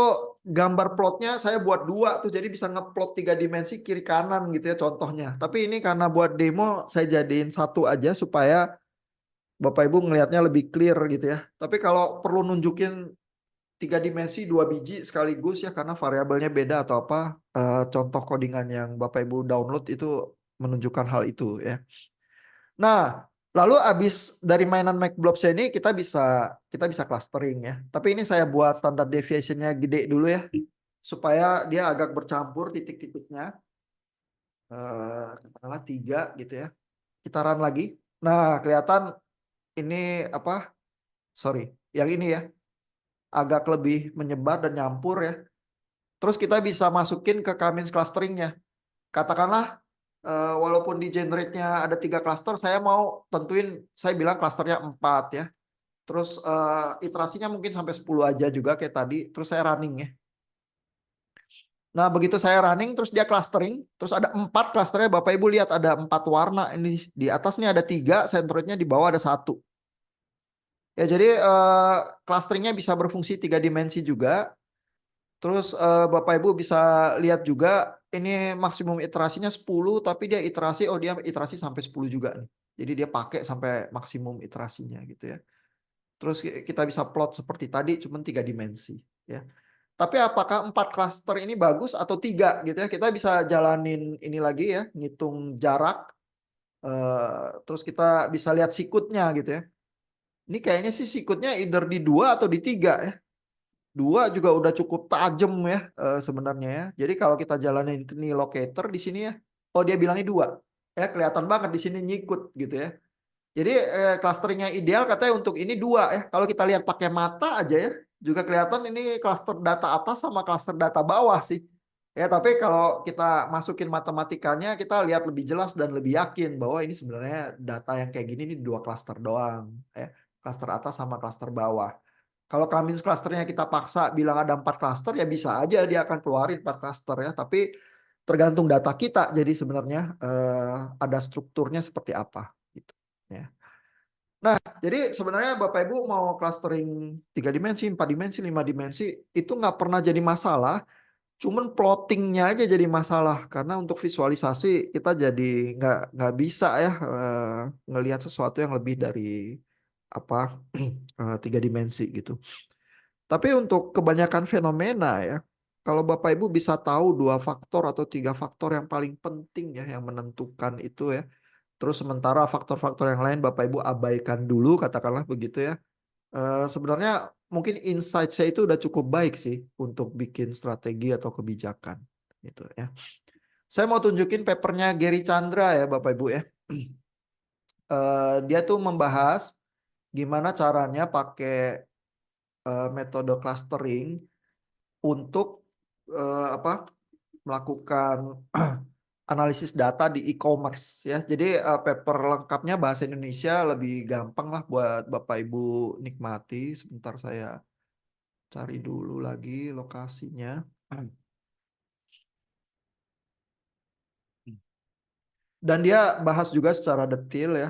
Speaker 1: gambar plotnya saya buat 2 tuh, jadi bisa ngeplot 3 dimensi kiri kanan gitu ya contohnya. Tapi ini karena buat demo saya jadiin 1 aja supaya Bapak Ibu ngelihatnya lebih clear gitu ya. Tapi kalau perlu nunjukin 3 dimensi 2 biji sekaligus ya karena variabelnya beda atau apa, contoh codingan yang Bapak Ibu download itu menunjukkan hal itu ya. Nah, lalu abis dari mainan MacBlobs ini kita bisa clustering ya. Tapi ini saya buat standar deviationnya gede dulu ya supaya dia agak bercampur titik-titiknya. Katakanlah 3 gitu ya. Kita run lagi. Nah, kelihatan ini apa? Sorry, yang ini ya agak lebih menyebar dan nyampur ya. Terus kita bisa masukin ke Cummins clusteringnya. Katakanlah walaupun di generate-nya ada 3 cluster, saya mau tentuin, saya bilang clusternya 4 ya. Terus iterasinya mungkin sampai 10 aja juga kayak tadi. Terus saya running ya. Nah, begitu saya running, terus dia clustering. Terus ada 4 clusternya, Bapak Ibu lihat ada 4 warna. Ini di atasnya ada 3, centroidnya di bawah ada 1. Ya, jadi clusteringnya bisa berfungsi 3 dimensi juga. Terus Bapak Ibu bisa lihat juga ini maksimum iterasinya 10, tapi dia iterasi sampai 10 juga nih. Jadi dia pakai sampai maksimum iterasinya gitu ya. Terus kita bisa plot seperti tadi cuman 3 dimensi ya. Tapi apakah 4 klaster ini bagus atau 3 gitu ya? Kita bisa jalanin ini lagi ya, ngitung jarak, terus kita bisa lihat sikutnya gitu ya. Ini kayaknya sih sikutnya either di 2 atau di 3 ya. 2 juga udah cukup tajam ya sebenarnya ya. Jadi kalau kita jalanin ke knee locator di sini ya. Oh dia bilangnya 2. Ya kelihatan banget di sini nyikut gitu ya. Jadi clustering yang ideal katanya untuk ini 2 ya. Kalau kita lihat pakai mata aja ya, juga kelihatan ini cluster data atas sama cluster data bawah sih. Ya, tapi kalau kita masukin matematikanya, kita lihat lebih jelas dan lebih yakin bahwa ini sebenarnya data yang kayak gini ini 2 cluster doang ya. Cluster atas sama cluster bawah. Kalau Cummins clusternya kita paksa bilang ada 4 cluster ya bisa aja dia akan keluarin 4 cluster ya, tapi tergantung data kita. Jadi sebenarnya ada strukturnya seperti apa gitu ya. Nah, jadi sebenarnya Bapak Ibu mau clustering 3 dimensi, 4 dimensi, 5 dimensi itu nggak pernah jadi masalah, cuman plottingnya aja jadi masalah karena untuk visualisasi kita jadi nggak bisa ya ngelihat sesuatu yang lebih dari apa 3 dimensi gitu. Tapi untuk kebanyakan fenomena ya, kalau Bapak Ibu bisa tahu 2 faktor atau 3 faktor yang paling penting ya yang menentukan itu ya. Terus sementara faktor-faktor yang lain Bapak Ibu abaikan dulu katakanlah begitu ya. Sebenarnya mungkin insight saya itu udah cukup baik sih untuk bikin strategi atau kebijakan gitu ya. Saya mau tunjukin papernya Gary Chandra ya Bapak Ibu ya. Dia tuh membahas gimana caranya pakai metode clustering untuk apa melakukan analisis data di e-commerce ya. Jadi paper lengkapnya bahasa Indonesia lebih gampang lah buat Bapak Ibu nikmati. Sebentar saya cari dulu lagi lokasinya. Dan dia bahas juga secara detail ya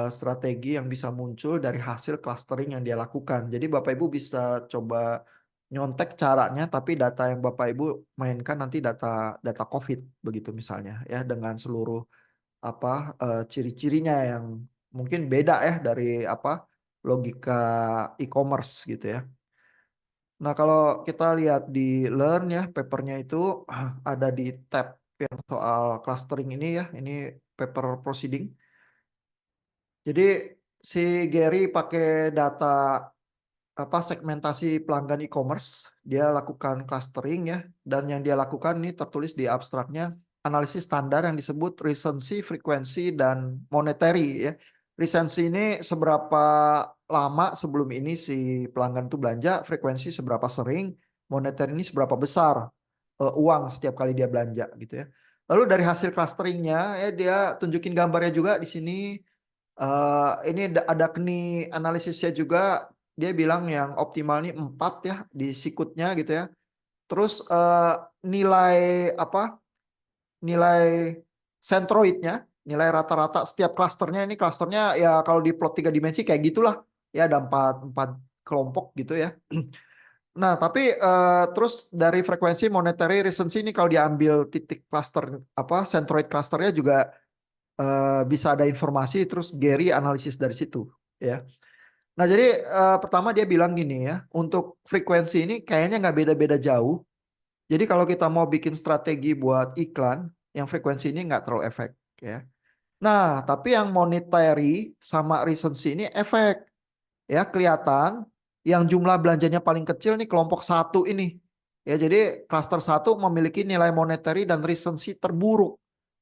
Speaker 1: strategi yang bisa muncul dari hasil clustering yang dia lakukan. Jadi Bapak Ibu bisa coba nyontek caranya, tapi data yang Bapak Ibu mainkan nanti data data COVID begitu misalnya ya dengan seluruh apa ciri-cirinya yang mungkin beda ya dari apa logika e-commerce gitu ya. Nah, kalau kita lihat di Learn ya, papernya itu ada di tab yang soal clustering ini ya, ini paper proceeding. Jadi si Gary pakai data apa segmentasi pelanggan e-commerce, dia lakukan clustering ya, dan yang dia lakukan ini tertulis di abstraknya analisis standar yang disebut recency, frekuensi, dan monetary ya. Recency ini seberapa lama sebelum ini si pelanggan itu belanja, frekuensi seberapa sering, monetary ini seberapa besar uang setiap kali dia belanja gitu ya. Lalu dari hasil clusteringnya ya dia tunjukin gambarnya juga di sini. Ini ada kni analisisnya juga. Dia bilang yang optimal ini 4 ya di sikutnya gitu ya. Terus nilai apa? Nilai sentroidnya, nilai rata-rata setiap klasternya ini klasternya ya kalau di plot 3 dimensi kayak gitulah. Ya ada 4 kelompok gitu ya. Nah, tapi terus dari frekuensi monetary recency ini kalau diambil titik cluster apa centroid clusternya juga bisa ada informasi terus Gary analisis dari situ ya. Nah, jadi pertama dia bilang gini ya, untuk frekuensi ini kayaknya nggak beda-beda jauh. Jadi kalau kita mau bikin strategi buat iklan, yang frekuensi ini nggak terlalu efek ya. Nah, tapi yang monetary sama recency ini efek ya kelihatan. Yang jumlah belanjanya paling kecil nih kelompok 1 ini. Ya, jadi cluster 1 memiliki nilai monetary dan recency terburuk.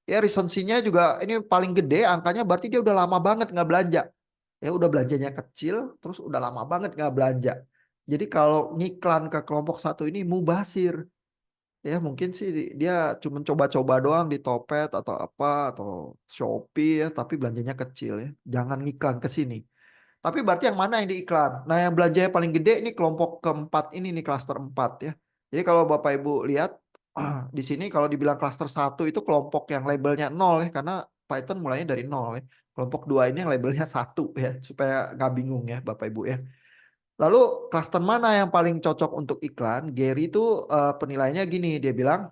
Speaker 1: Ya, recency-nya juga ini paling gede angkanya berarti dia udah lama banget nggak belanja. Ya udah belanjanya kecil, terus udah lama banget nggak belanja. Jadi kalau ngiklan ke kelompok 1 ini mubasir. Ya mungkin sih dia cuma coba-coba doang di Topet atau apa atau Shopee ya, tapi belanjanya kecil ya. Jangan ngiklan ke sini. Tapi berarti yang mana yang diiklan? Nah, yang belanjanya paling gede ini kelompok keempat ini nih klaster 4 ya. Jadi kalau Bapak Ibu lihat di sini kalau dibilang klaster 1 itu kelompok yang labelnya 0 ya karena Python mulainya dari 0 ya. Kelompok 2 ini yang labelnya 1 ya supaya nggak bingung ya Bapak Ibu ya. Lalu klaster mana yang paling cocok untuk iklan? Gary itu penilaiannya gini, dia bilang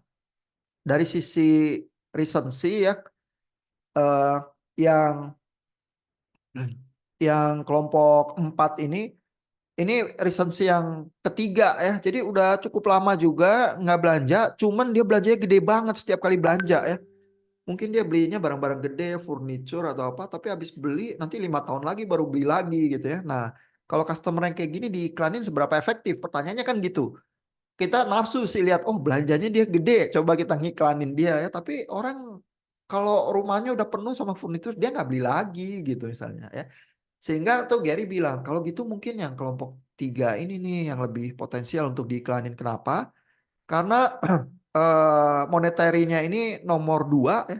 Speaker 1: dari sisi recency ya eh, yang kelompok 4 ini recency yang ketiga ya. Jadi udah cukup lama juga nggak belanja, cuman dia belanjanya gede banget setiap kali belanja ya. Mungkin dia belinya barang-barang gede, furniture atau apa, tapi habis beli nanti 5 tahun lagi baru beli lagi gitu ya. Nah, Kalau customer yang kayak gini diiklanin seberapa efektif? Pertanyaannya kan gitu. Kita nafsu sih lihat, oh belanjanya dia gede, coba kita ngiklanin dia ya. Tapi orang kalau rumahnya udah penuh sama furnitur, dia nggak beli lagi gitu misalnya ya. Sehingga tuh Gary bilang, kalau gitu mungkin yang kelompok 3 ini nih yang lebih potensial untuk diiklanin. Kenapa? Karena monetarinya ini nomor 2 ya.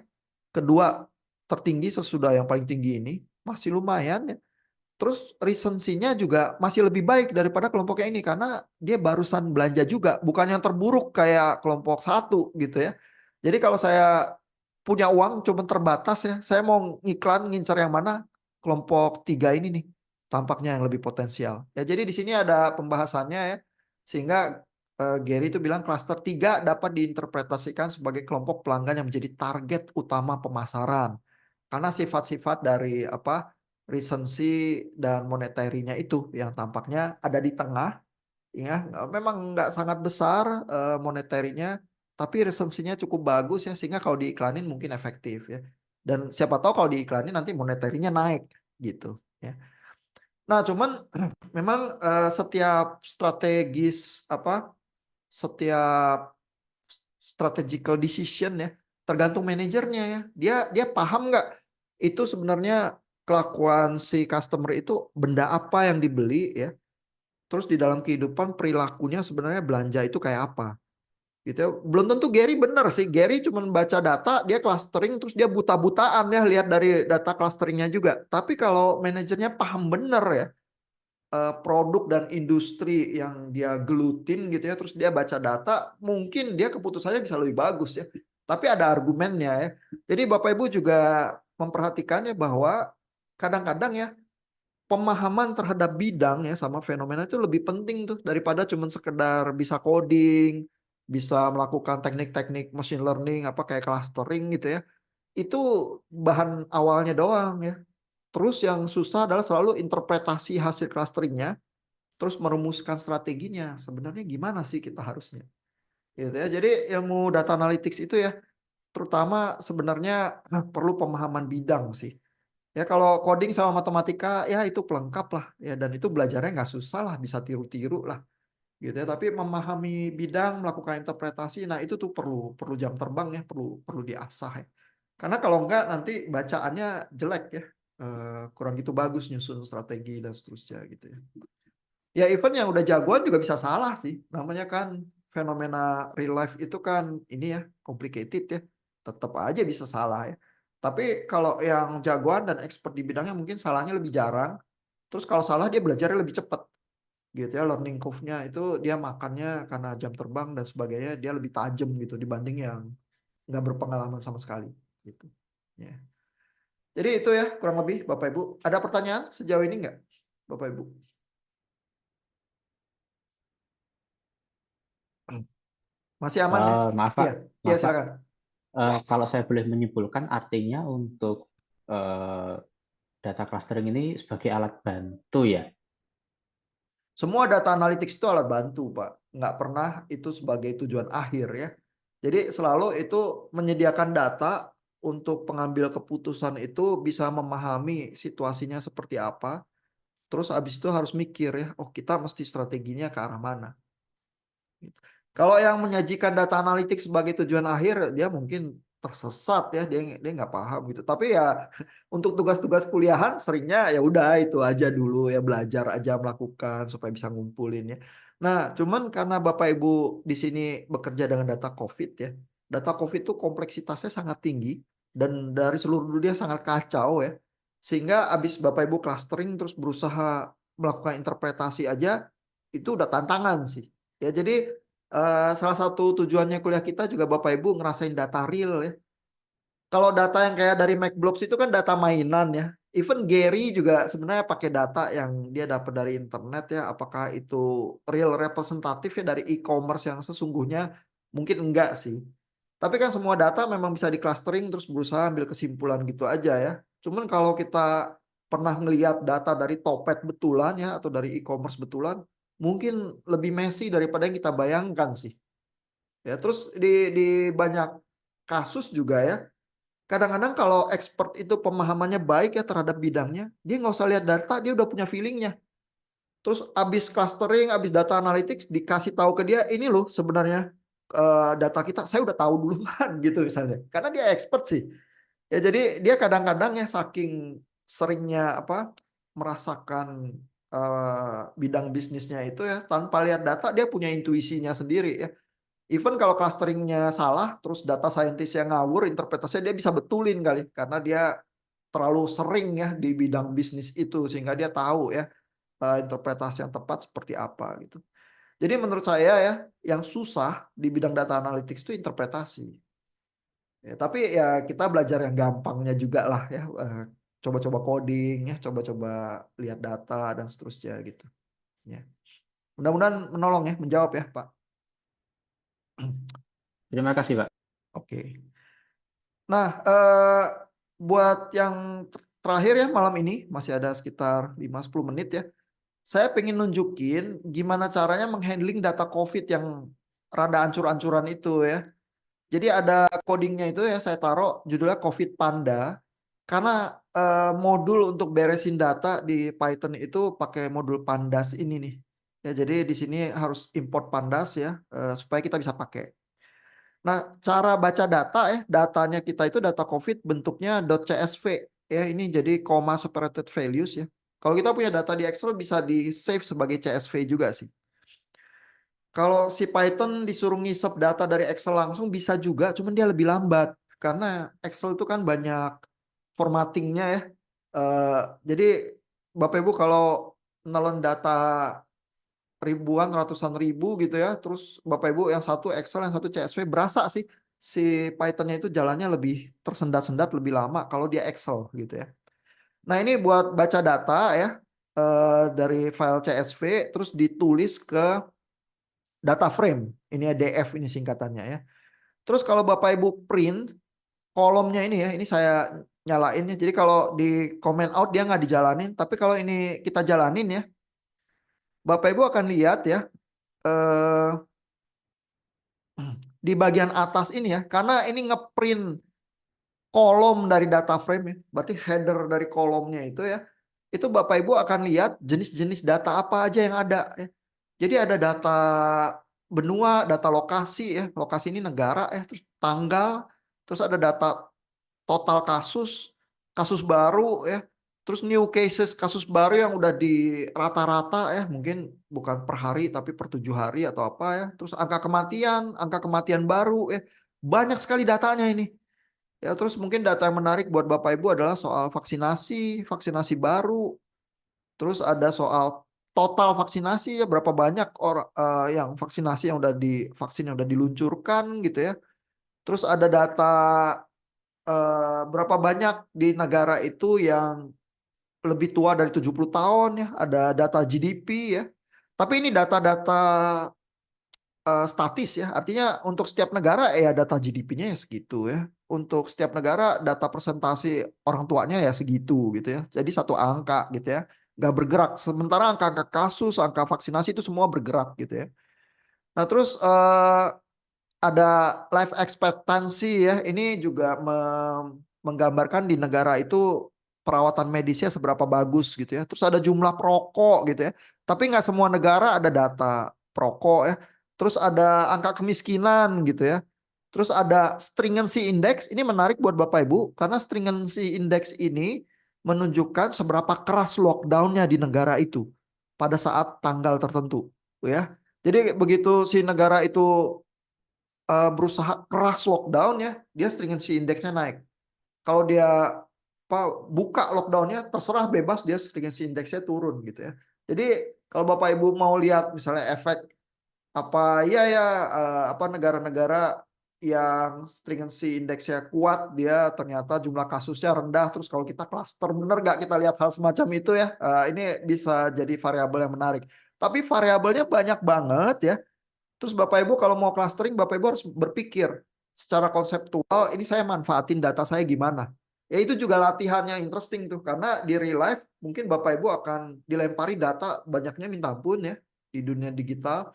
Speaker 1: Kedua tertinggi sesudah yang paling tinggi ini. Masih lumayan ya. Terus recensinya juga masih lebih baik daripada kelompoknya ini karena dia barusan belanja juga, bukan yang terburuk kayak kelompok 1 gitu ya. Jadi kalau saya punya uang cuma terbatas ya, saya mau ngiklan ngincar yang mana? Kelompok 3 ini nih, tampaknya yang lebih potensial. Ya jadi di sini ada pembahasannya ya, sehingga Gary itu bilang klaster 3 dapat diinterpretasikan sebagai kelompok pelanggan yang menjadi target utama pemasaran. Karena sifat-sifat dari apa recency dan monetarinya itu yang tampaknya ada di tengah ya, memang nggak sangat besar monetarinya, tapi recensinya cukup bagus ya, sehingga kalau diiklanin mungkin efektif ya, dan siapa tahu kalau diiklanin nanti monetarinya naik gitu ya. Nah cuman memang setiap strategis apa setiap strategical decision ya tergantung manajernya ya, dia paham nggak itu sebenarnya kelakuan si customer itu benda apa yang dibeli ya, terus di dalam kehidupan perilakunya sebenarnya belanja itu kayak apa gitu ya. Belum tentu Gary bener sih, Gary cuma baca data dia clustering terus dia buta-butaan ya lihat dari data clusteringnya juga, tapi kalau manajernya paham bener ya produk dan industri yang dia gelutin gitu ya, terus dia baca data, mungkin dia keputusannya bisa lebih bagus ya. Tapi ada argumennya ya. Jadi Bapak Ibu juga memperhatikan ya bahwa kadang-kadang ya pemahaman terhadap bidang ya sama fenomena itu lebih penting tuh daripada cuma sekedar bisa coding, bisa melakukan teknik-teknik machine learning apa kayak clustering gitu ya. Itu bahan awalnya doang ya. Terus yang susah adalah selalu interpretasi hasil clusteringnya, terus merumuskan strateginya. Sebenarnya gimana sih kita harusnya? Gitu ya. Jadi ilmu data analytics itu ya, terutama sebenarnya perlu pemahaman bidang sih. Ya kalau coding sama matematika ya itu pelengkap lah ya, dan itu belajarnya nggak susah lah, bisa tiru-tiru lah gitu ya. Tapi memahami bidang, melakukan interpretasi, nah itu tuh perlu perlu jam terbang ya, perlu perlu diasah ya. Karena kalau enggak nanti bacaannya jelek ya, kurang gitu bagus nyusun strategi dan seterusnya gitu ya. Ya event yang udah jagoan juga bisa salah sih. Namanya kan fenomena real life itu kan ini ya complicated ya. Tetap aja bisa salah ya. Tapi kalau yang jagoan dan expert di bidangnya mungkin salahnya lebih jarang. Terus kalau salah dia belajarnya lebih cepat gitu ya. Learning curve-nya itu dia makannya karena jam terbang dan sebagainya dia lebih tajam gitu dibanding yang nggak berpengalaman sama sekali gitu. Ya. Jadi itu ya kurang lebih Bapak Ibu. Ada pertanyaan sejauh ini nggak Bapak Ibu? Masih aman ya?
Speaker 2: Maaf
Speaker 1: Iya,
Speaker 2: Pak,
Speaker 1: iya
Speaker 2: maaf Pak.
Speaker 1: silakan.
Speaker 2: Kalau saya boleh menyimpulkan, artinya untuk eh, data clustering ini sebagai alat bantu ya.
Speaker 1: Semua data analytics itu alat bantu, Pak. Nggak pernah itu sebagai tujuan akhir ya. Jadi selalu itu menyediakan data untuk pengambil keputusan itu bisa memahami situasinya seperti apa. Terus abis itu harus mikir ya, oh kita mesti strateginya ke arah mana. Gitu. Kalau yang menyajikan data analitik sebagai tujuan akhir, dia mungkin tersesat ya, dia nggak paham gitu. Tapi ya untuk tugas-tugas kuliahan seringnya ya udah itu aja dulu ya, belajar aja melakukan supaya bisa ngumpulin ya. Nah, cuman karena Bapak Ibu di sini bekerja dengan data COVID ya, data COVID itu kompleksitasnya sangat tinggi dan dari seluruh dunia sangat kacau ya. Sehingga abis Bapak Ibu clustering terus berusaha melakukan interpretasi aja itu udah tantangan sih. Ya, jadi salah satu tujuannya kuliah kita juga Bapak Ibu ngerasain data real ya. Kalau data yang kayak dari McBlobs itu kan data mainan ya. Even Gary juga sebenarnya pakai data yang dia dapat dari internet ya. Apakah itu real representatif ya dari e-commerce yang sesungguhnya? Mungkin enggak sih. Tapi kan semua data memang bisa di clustering terus berusaha ambil kesimpulan gitu aja ya. Cuman kalau kita pernah ngelihat data dari Topet betulan ya atau dari e-commerce betulan, mungkin lebih messy daripada yang kita bayangkan sih. Ya, terus di banyak kasus juga ya, kadang-kadang kalau expert itu pemahamannya baik ya terhadap bidangnya, dia nggak usah lihat data, dia udah punya feelingnya. Terus abis clustering, abis data analytics dikasih tahu ke dia, ini loh sebenarnya data kita, saya udah tahu duluan gitu misalnya. Karena dia expert sih. Ya jadi dia kadang-kadang ya saking seringnya apa merasakan bidang bisnisnya itu ya tanpa lihat data dia punya intuisinya sendiri ya. Even kalau clusteringnya salah, terus data scientist yang ngawur, interpretasinya dia bisa betulin kali karena dia terlalu sering ya di bidang bisnis itu sehingga dia tahu ya interpretasi yang tepat seperti apa gitu. Jadi menurut saya ya yang susah di bidang data analytics itu interpretasi. Ya, tapi ya kita belajar yang gampangnya juga lah ya. Coba-coba coding ya, coba-coba lihat data dan seterusnya gitu. Ya. Mudah-mudahan menolong ya, menjawab ya, Pak.
Speaker 2: Terima kasih, Pak.
Speaker 1: Oke. Nah, buat yang terakhir ya malam ini masih ada sekitar 5-10 menit ya. Saya pengen nunjukin gimana caranya menghandling data COVID yang rada ancur-ancuran itu ya. Jadi ada codingnya itu ya saya taruh judulnya COVID Panda karena modul untuk beresin data di Python itu pakai modul Pandas ini nih. Ya jadi di sini harus import Pandas ya supaya kita bisa pakai. Nah, cara baca data ya, datanya kita itu data COVID bentuknya .csv ya ini jadi comma separated values ya. Kalau kita punya data di Excel bisa di save sebagai CSV juga sih. Kalau si Python disuruh ngisep data dari Excel langsung bisa juga, cuman dia lebih lambat karena Excel itu kan banyak formattingnya ya. Jadi Bapak Ibu kalau nelen data ribuan, ratusan ribu gitu ya, terus Bapak Ibu yang satu Excel, yang satu CSV, berasa sih si Pythonnya itu jalannya lebih tersendat-sendat, lebih lama kalau dia Excel gitu ya. Nah ini buat baca data ya dari file CSV, terus ditulis ke data frame. Ini ya DF ini singkatannya ya. Terus kalau Bapak Ibu print kolomnya ini ya, ini saya nyalain ya. Jadi kalau di comment out dia nggak dijalanin, tapi kalau ini kita jalanin ya, Bapak Ibu akan lihat ya eh, di bagian atas ini ya, karena ini ngeprint kolom dari data frame ya, berarti header dari kolomnya itu ya, itu Bapak Ibu akan lihat jenis-jenis data apa aja yang ada ya. Jadi ada data benua, data lokasi ya, lokasi ini negara ya, terus tanggal, terus ada data total kasus, kasus baru ya, terus new cases, kasus baru yang udah di rata-rata ya, mungkin bukan per hari tapi per 7 hari atau apa ya, terus angka kematian baru ya, banyak sekali datanya ini. Ya, terus mungkin data yang menarik buat Bapak Ibu adalah soal vaksinasi, vaksinasi baru, terus ada soal total vaksinasi ya berapa banyak orang yang vaksinasi yang udah di vaksin yang udah diluncurkan gitu ya. Terus ada data berapa banyak di negara itu yang lebih tua dari 70 tahun ya, ada data GDP ya. Tapi ini data-data statis ya, artinya untuk setiap negara ya data GDP-nya ya segitu ya. Untuk setiap negara data presentasi orang tuanya ya segitu gitu ya. Jadi satu angka gitu ya, nggak bergerak. Sementara angka-angka kasus, angka vaksinasi itu semua bergerak gitu ya. Nah terus ada life expectancy ya. Ini juga menggambarkan di negara itu perawatan medisnya seberapa bagus gitu ya. Terus ada jumlah perokok gitu ya. Tapi nggak semua negara ada data perokok ya. Terus ada angka kemiskinan gitu ya. Terus ada stringency index. Ini menarik buat Bapak Ibu karena stringency index ini menunjukkan seberapa keras lockdownnya di negara itu pada saat tanggal tertentu ya. Jadi begitu si negara itu berusaha keras lockdown ya, dia stringency index-nya naik. Kalau dia apa buka lockdownnya terserah bebas dia stringency index-nya turun gitu ya. Jadi kalau Bapak Ibu mau lihat misalnya efek apa ya ya apa negara-negara yang stringency index-nya kuat dia ternyata jumlah kasusnya rendah terus kalau kita cluster bener nggak kita lihat hal semacam itu ya. Ini bisa jadi variabel yang menarik. Tapi variabelnya banyak banget ya. Terus Bapak Ibu kalau mau clustering, Bapak Ibu harus berpikir secara konseptual, ini saya manfaatin data saya gimana. Ya itu juga latihan yang interesting tuh, karena di real life mungkin Bapak Ibu akan dilempari data banyaknya minta ampun ya di dunia digital.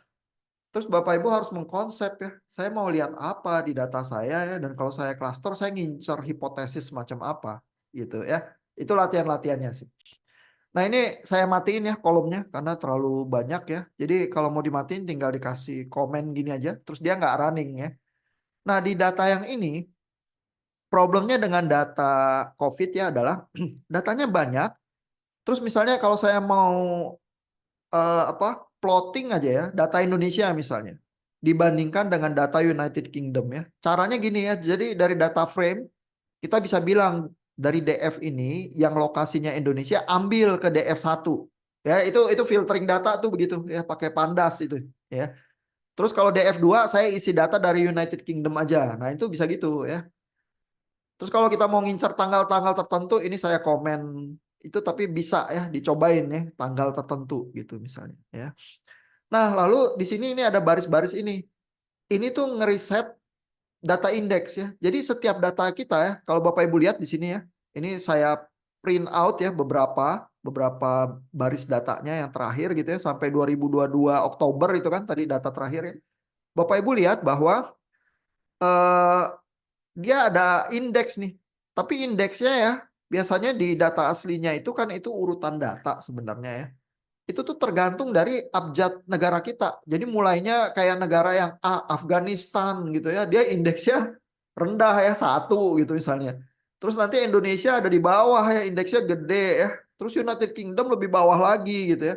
Speaker 1: Terus Bapak Ibu harus mengkonsep ya, saya mau lihat apa di data saya ya, dan kalau saya cluster, saya ngincer hipotesis macam apa gitu ya. Itu latihan-latihannya sih. Nah ini saya matiin ya kolomnya karena terlalu banyak ya. Jadi kalau mau dimatiin tinggal dikasih komen gini aja, terus dia nggak running ya. Nah di data yang ini, problemnya dengan data COVID ya adalah datanya banyak. Terus misalnya kalau saya mau plotting aja ya, data Indonesia misalnya dibandingkan dengan data United Kingdom ya. Caranya gini ya. Jadi dari data frame kita bisa bilang dari DF ini yang lokasinya Indonesia ambil ke DF1. Ya, itu filtering data tuh begitu ya, pakai Pandas itu ya. Terus kalau DF2 saya isi data dari United Kingdom aja. Nah, itu bisa gitu ya. Terus kalau kita mau ngincar tanggal-tanggal tertentu ini saya komen itu, tapi bisa ya dicobain ya tanggal tertentu gitu misalnya ya. Nah, lalu di sini ini ada baris-baris ini. Ini tuh ngeriset data indeks ya. Jadi setiap data kita ya, kalau Bapak Ibu lihat di sini ya, ini saya print out ya beberapa baris datanya yang terakhir gitu ya sampai 2022 Oktober itu kan tadi data terakhir ya. Bapak Ibu lihat bahwa eh, dia ada indeks nih. Tapi indeksnya ya biasanya di data aslinya itu kan itu urutan data sebenarnya ya. Itu tuh tergantung dari abjad negara kita. Jadi mulainya kayak negara yang Afghanistan gitu ya, dia indeksnya rendah ya 1 gitu misalnya. Terus nanti Indonesia ada di bawah ya, indeksnya gede ya. Terus United Kingdom lebih bawah lagi gitu ya.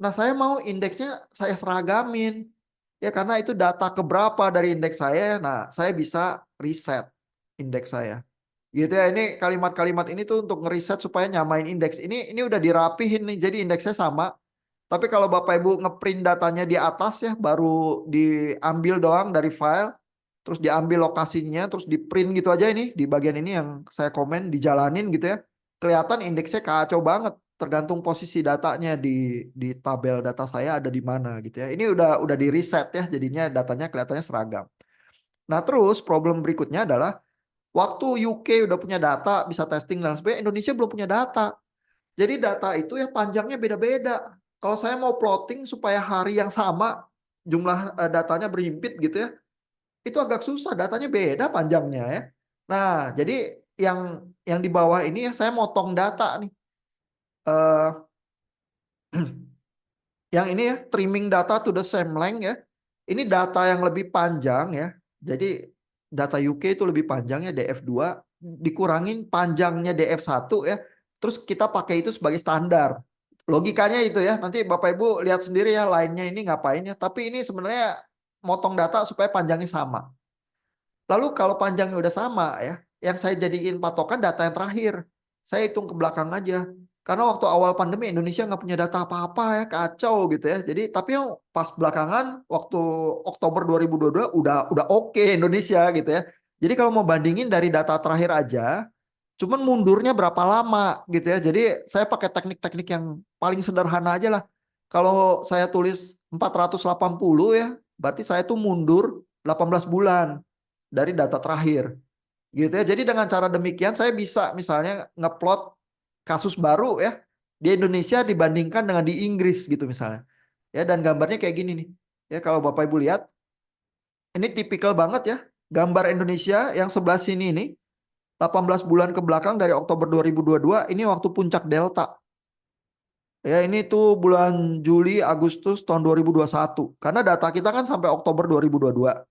Speaker 1: Nah saya mau indeksnya saya seragamin. Ya karena itu data keberapa dari indeks saya. Nah saya bisa reset indeks saya. Gitu ya, ini kalimat-kalimat ini tuh untuk ngeriset supaya nyamain indeks. Ini udah dirapihin nih, jadi indeksnya sama. Tapi kalau Bapak Ibu ngeprint datanya di atas ya, baru diambil doang dari file, terus diambil lokasinya, terus di print gitu aja ini, di bagian ini yang saya komen, dijalanin gitu ya. Kelihatan indeksnya kacau banget, tergantung posisi datanya di tabel data saya ada di mana gitu ya. Ini udah di reset ya, jadinya datanya kelihatannya seragam. Nah terus problem berikutnya adalah, waktu UK udah punya data, bisa testing dan sebagainya, Indonesia belum punya data. Jadi data itu ya panjangnya beda-beda. Kalau saya mau plotting supaya hari yang sama jumlah datanya berhimpit gitu ya, itu agak susah. Datanya beda panjangnya ya. Nah, jadi yang di bawah ini ya saya motong data nih. Eh, yang ini ya trimming data to the same length ya. Ini data yang lebih panjang ya. Jadi data UK itu lebih panjangnya DF2 dikurangin panjangnya DF1 ya. Terus kita pakai itu sebagai standar. Logikanya itu ya. Nanti Bapak Ibu lihat sendiri ya lainnya ini ngapain ya. Tapi ini sebenarnya motong data supaya panjangnya sama. Lalu kalau panjangnya udah sama ya, yang saya jadiin patokan data yang terakhir. Saya hitung ke belakang aja. Karena waktu awal pandemi Indonesia nggak punya data apa-apa ya, kacau gitu ya. Jadi tapi yang pas belakangan waktu Oktober 2022 udah oke Indonesia gitu ya. Jadi kalau mau bandingin dari data terakhir aja, cuman mundurnya berapa lama gitu ya. Jadi saya pakai teknik-teknik yang paling sederhana aja lah. Kalau saya tulis 480 ya, berarti saya tuh mundur 18 bulan dari data terakhir gitu ya. Jadi dengan cara demikian saya bisa misalnya ngeplot kasus baru ya di Indonesia dibandingkan dengan di Inggris gitu misalnya. Ya dan gambarnya kayak gini nih. Ya kalau Bapak Ibu lihat ini tipikal banget ya. Gambar Indonesia yang sebelah sini ini 18 bulan ke belakang dari Oktober 2022 ini waktu puncak Delta. Ya ini tuh bulan Juli Agustus tahun 2021. Karena data kita kan sampai Oktober 2022.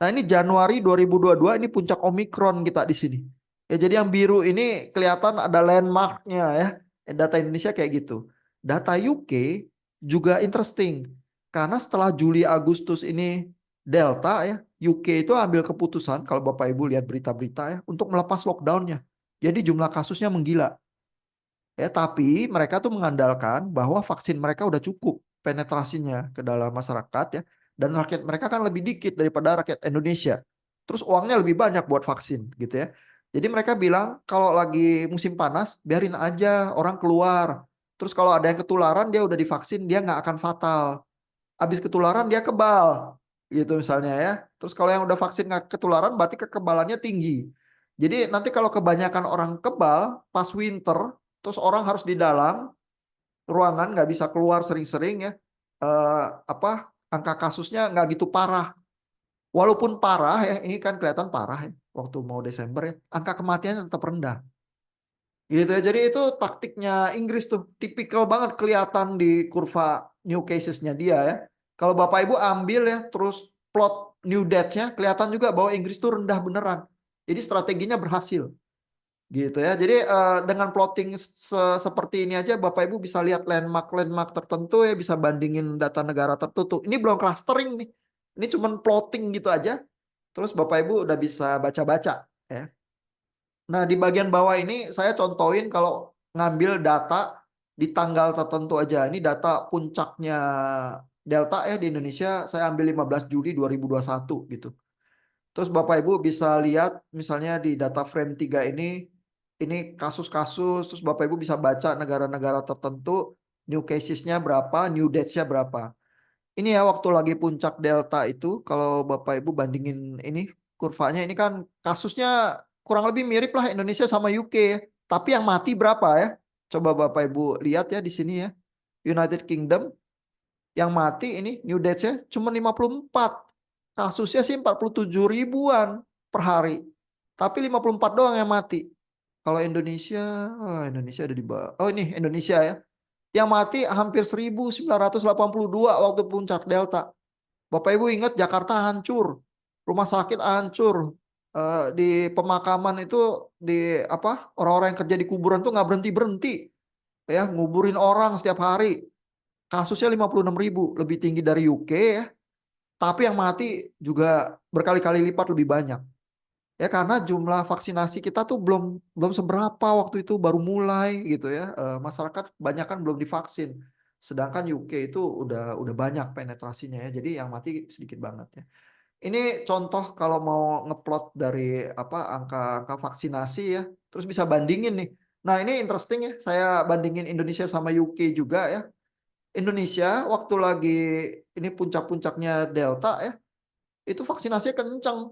Speaker 1: Nah ini Januari 2022 ini puncak Omikron kita di sini. Ya jadi yang biru ini kelihatan ada landmarknya ya. Data Indonesia kayak gitu. Data UK juga interesting. Karena setelah Juli Agustus ini Delta ya, UK itu ambil keputusan kalau Bapak Ibu lihat berita-berita ya untuk melepas lockdownnya. Jadi jumlah kasusnya menggila. Ya, tapi mereka tuh mengandalkan bahwa vaksin mereka udah cukup penetrasinya ke dalam masyarakat ya. Dan rakyat mereka kan lebih dikit daripada rakyat Indonesia. Terus uangnya lebih banyak buat vaksin gitu ya. Jadi mereka bilang kalau lagi musim panas biarin aja orang keluar. Terus kalau ada yang ketularan dia udah divaksin dia nggak akan fatal. Habis ketularan dia kebal gitu misalnya ya. Terus kalau yang udah vaksin nggak ketularan berarti kekebalannya tinggi. Jadi nanti kalau kebanyakan orang kebal pas winter terus orang harus di dalam ruangan nggak bisa keluar sering-sering ya, angka kasusnya nggak gitu parah. Walaupun parah ya, ini kan kelihatan parah ya waktu mau Desember ya, angka kematian tetap rendah. Gitu ya. Jadi itu taktiknya Inggris tuh, tipikal banget kelihatan di kurva new casesnya dia ya. Kalau Bapak Ibu ambil ya, terus plot new deaths-nya, kelihatan juga bahwa Inggris tuh rendah beneran. Jadi strateginya berhasil. Gitu ya. Jadi dengan plotting seperti ini aja Bapak Ibu bisa lihat landmark-landmark tertentu ya, bisa bandingin data negara tertentu. Ini belum clustering nih. Ini cuman plotting gitu aja. Terus Bapak Ibu udah bisa baca-baca ya. Nah, di bagian bawah ini saya contohin kalau ngambil data di tanggal tertentu aja. Ini data puncaknya Delta ya di Indonesia, saya ambil 15 Juli 2021 gitu. Terus Bapak Ibu bisa lihat misalnya di data frame 3 ini kasus-kasus, terus Bapak Ibu bisa baca negara-negara tertentu, new casesnya berapa, new dates-nya berapa. Ini ya waktu lagi puncak Delta itu, kalau Bapak Ibu bandingin ini kurvanya, ini kan kasusnya kurang lebih mirip lah Indonesia sama UK ya. Tapi yang mati berapa ya? Coba Bapak Ibu lihat ya di sini ya. United Kingdom yang mati ini new deaths-nya cuma 54. Kasusnya sih 47 ribuan per hari. Tapi 54 doang yang mati. Kalau Indonesia, oh Indonesia ada di bawah. Oh ini Indonesia ya. Yang mati hampir 1982 waktu puncak Delta. Bapak Ibu ingat Jakarta hancur, rumah sakit hancur, di pemakaman itu di apa orang-orang yang kerja di kuburan tuh nggak berhenti berhenti, ya nguburin orang setiap hari. Kasusnya 56 ribu, lebih tinggi dari UK ya. Tapi yang mati juga berkali-kali lipat lebih banyak. Ya karena jumlah vaksinasi kita tuh belum belum seberapa waktu itu baru mulai gitu ya. Masyarakat banyak kan belum divaksin. Sedangkan UK itu udah banyak penetrasinya ya. Jadi yang mati sedikit banget ya. Ini contoh kalau mau ngeplot dari apa angka-angka vaksinasi ya. Terus bisa bandingin nih. Nah, ini interesting ya. Saya bandingin Indonesia sama UK juga ya. Indonesia waktu lagi ini puncak-puncaknya Delta ya, itu vaksinasinya kencang.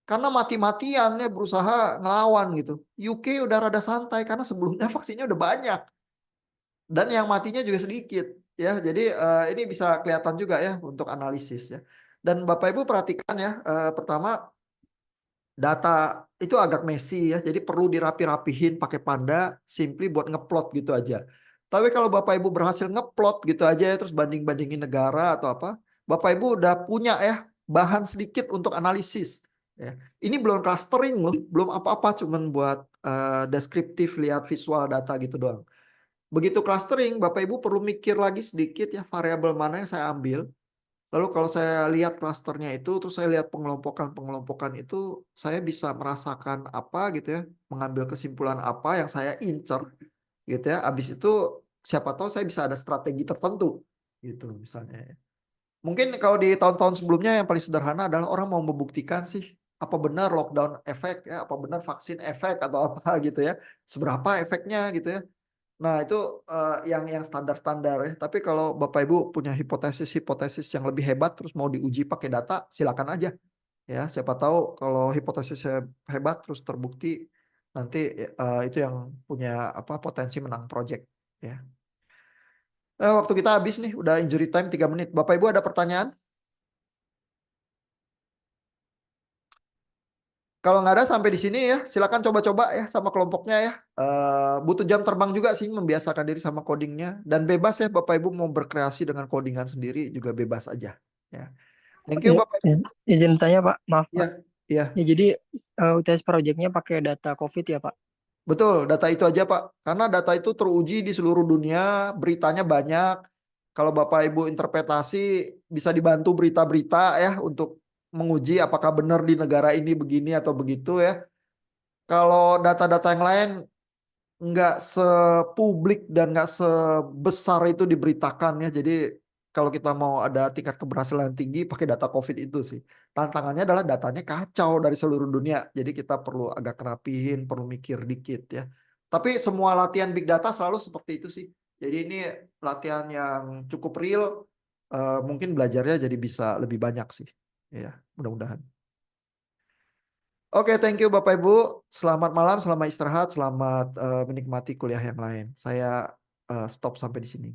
Speaker 1: Karena mati-matian ya berusaha ngelawan gitu. UK udah rada santai karena sebelumnya vaksinnya udah banyak dan yang matinya juga sedikit ya. Jadi ini bisa kelihatan juga ya untuk analisis ya. Dan Bapak Ibu perhatikan ya, pertama data itu agak messy ya. Jadi perlu dirapi-rapihin pakai Panda simply buat ngeplot gitu aja. Tapi kalau Bapak Ibu berhasil ngeplot gitu aja ya, terus banding-bandingin negara atau apa, Bapak Ibu udah punya ya bahan sedikit untuk analisis. Ya. Ini belum clustering loh, belum apa-apa, cuman buat deskriptif lihat visual data gitu doang. Begitu clustering, Bapak Ibu perlu mikir lagi sedikit ya variabel mana yang saya ambil. Lalu kalau saya lihat klasternya itu, terus saya lihat pengelompokan-pengelompokan itu, saya bisa merasakan apa gitu ya, mengambil kesimpulan apa yang saya incer gitu ya. Habis itu siapa tahu saya bisa ada strategi tertentu gitu misalnya. Mungkin kalau di tahun-tahun sebelumnya yang paling sederhana adalah orang mau membuktikan sih apa benar lockdown efek ya, apa benar vaksin efek atau apa gitu ya. Seberapa efeknya gitu ya. Nah, itu yang standar-standar ya. Tapi kalau Bapak Ibu punya hipotesis-hipotesis yang lebih hebat terus mau diuji pakai data, silakan aja. Ya, siapa tahu kalau hipotesisnya hebat terus terbukti nanti itu yang punya apa potensi menang project ya. Waktu kita habis nih, udah injury time 3 menit. Bapak Ibu ada pertanyaan? Kalau nggak ada sampai di sini ya, silakan coba-coba ya sama kelompoknya ya. Butuh jam terbang juga sih membiasakan diri sama codingnya dan bebas ya Bapak Ibu mau berkreasi dengan codingan sendiri juga bebas aja. Ya, thank you
Speaker 3: Ya,
Speaker 1: Bapak Ibu.
Speaker 3: izin tanya Pak, maaf
Speaker 1: Ya,
Speaker 3: Pak.
Speaker 1: ya,
Speaker 3: Ya jadi UTS projectnya pakai data COVID ya Pak?
Speaker 1: betul. Data itu aja Pak. Karena data itu teruji di seluruh dunia, beritanya banyak. Kalau Bapak Ibu interpretasi bisa dibantu berita-berita ya untuk menguji apakah benar di negara ini begini atau begitu ya. Kalau data-data yang lain nggak sepublik dan nggak sebesar itu diberitakan ya. Jadi kalau kita mau ada tingkat keberhasilan tinggi pakai data COVID itu sih. Tantangannya adalah datanya kacau dari seluruh dunia. Jadi kita perlu agak kerapihin, perlu mikir dikit ya. Tapi semua latihan big data selalu seperti itu sih. Jadi ini latihan yang cukup real. Mungkin belajarnya jadi bisa lebih banyak sih. Ya, mudah-mudahan. Oke, thank you Bapak Ibu. Selamat malam, selamat istirahat, selamat menikmati kuliah yang lain. Saya stop sampai di sini.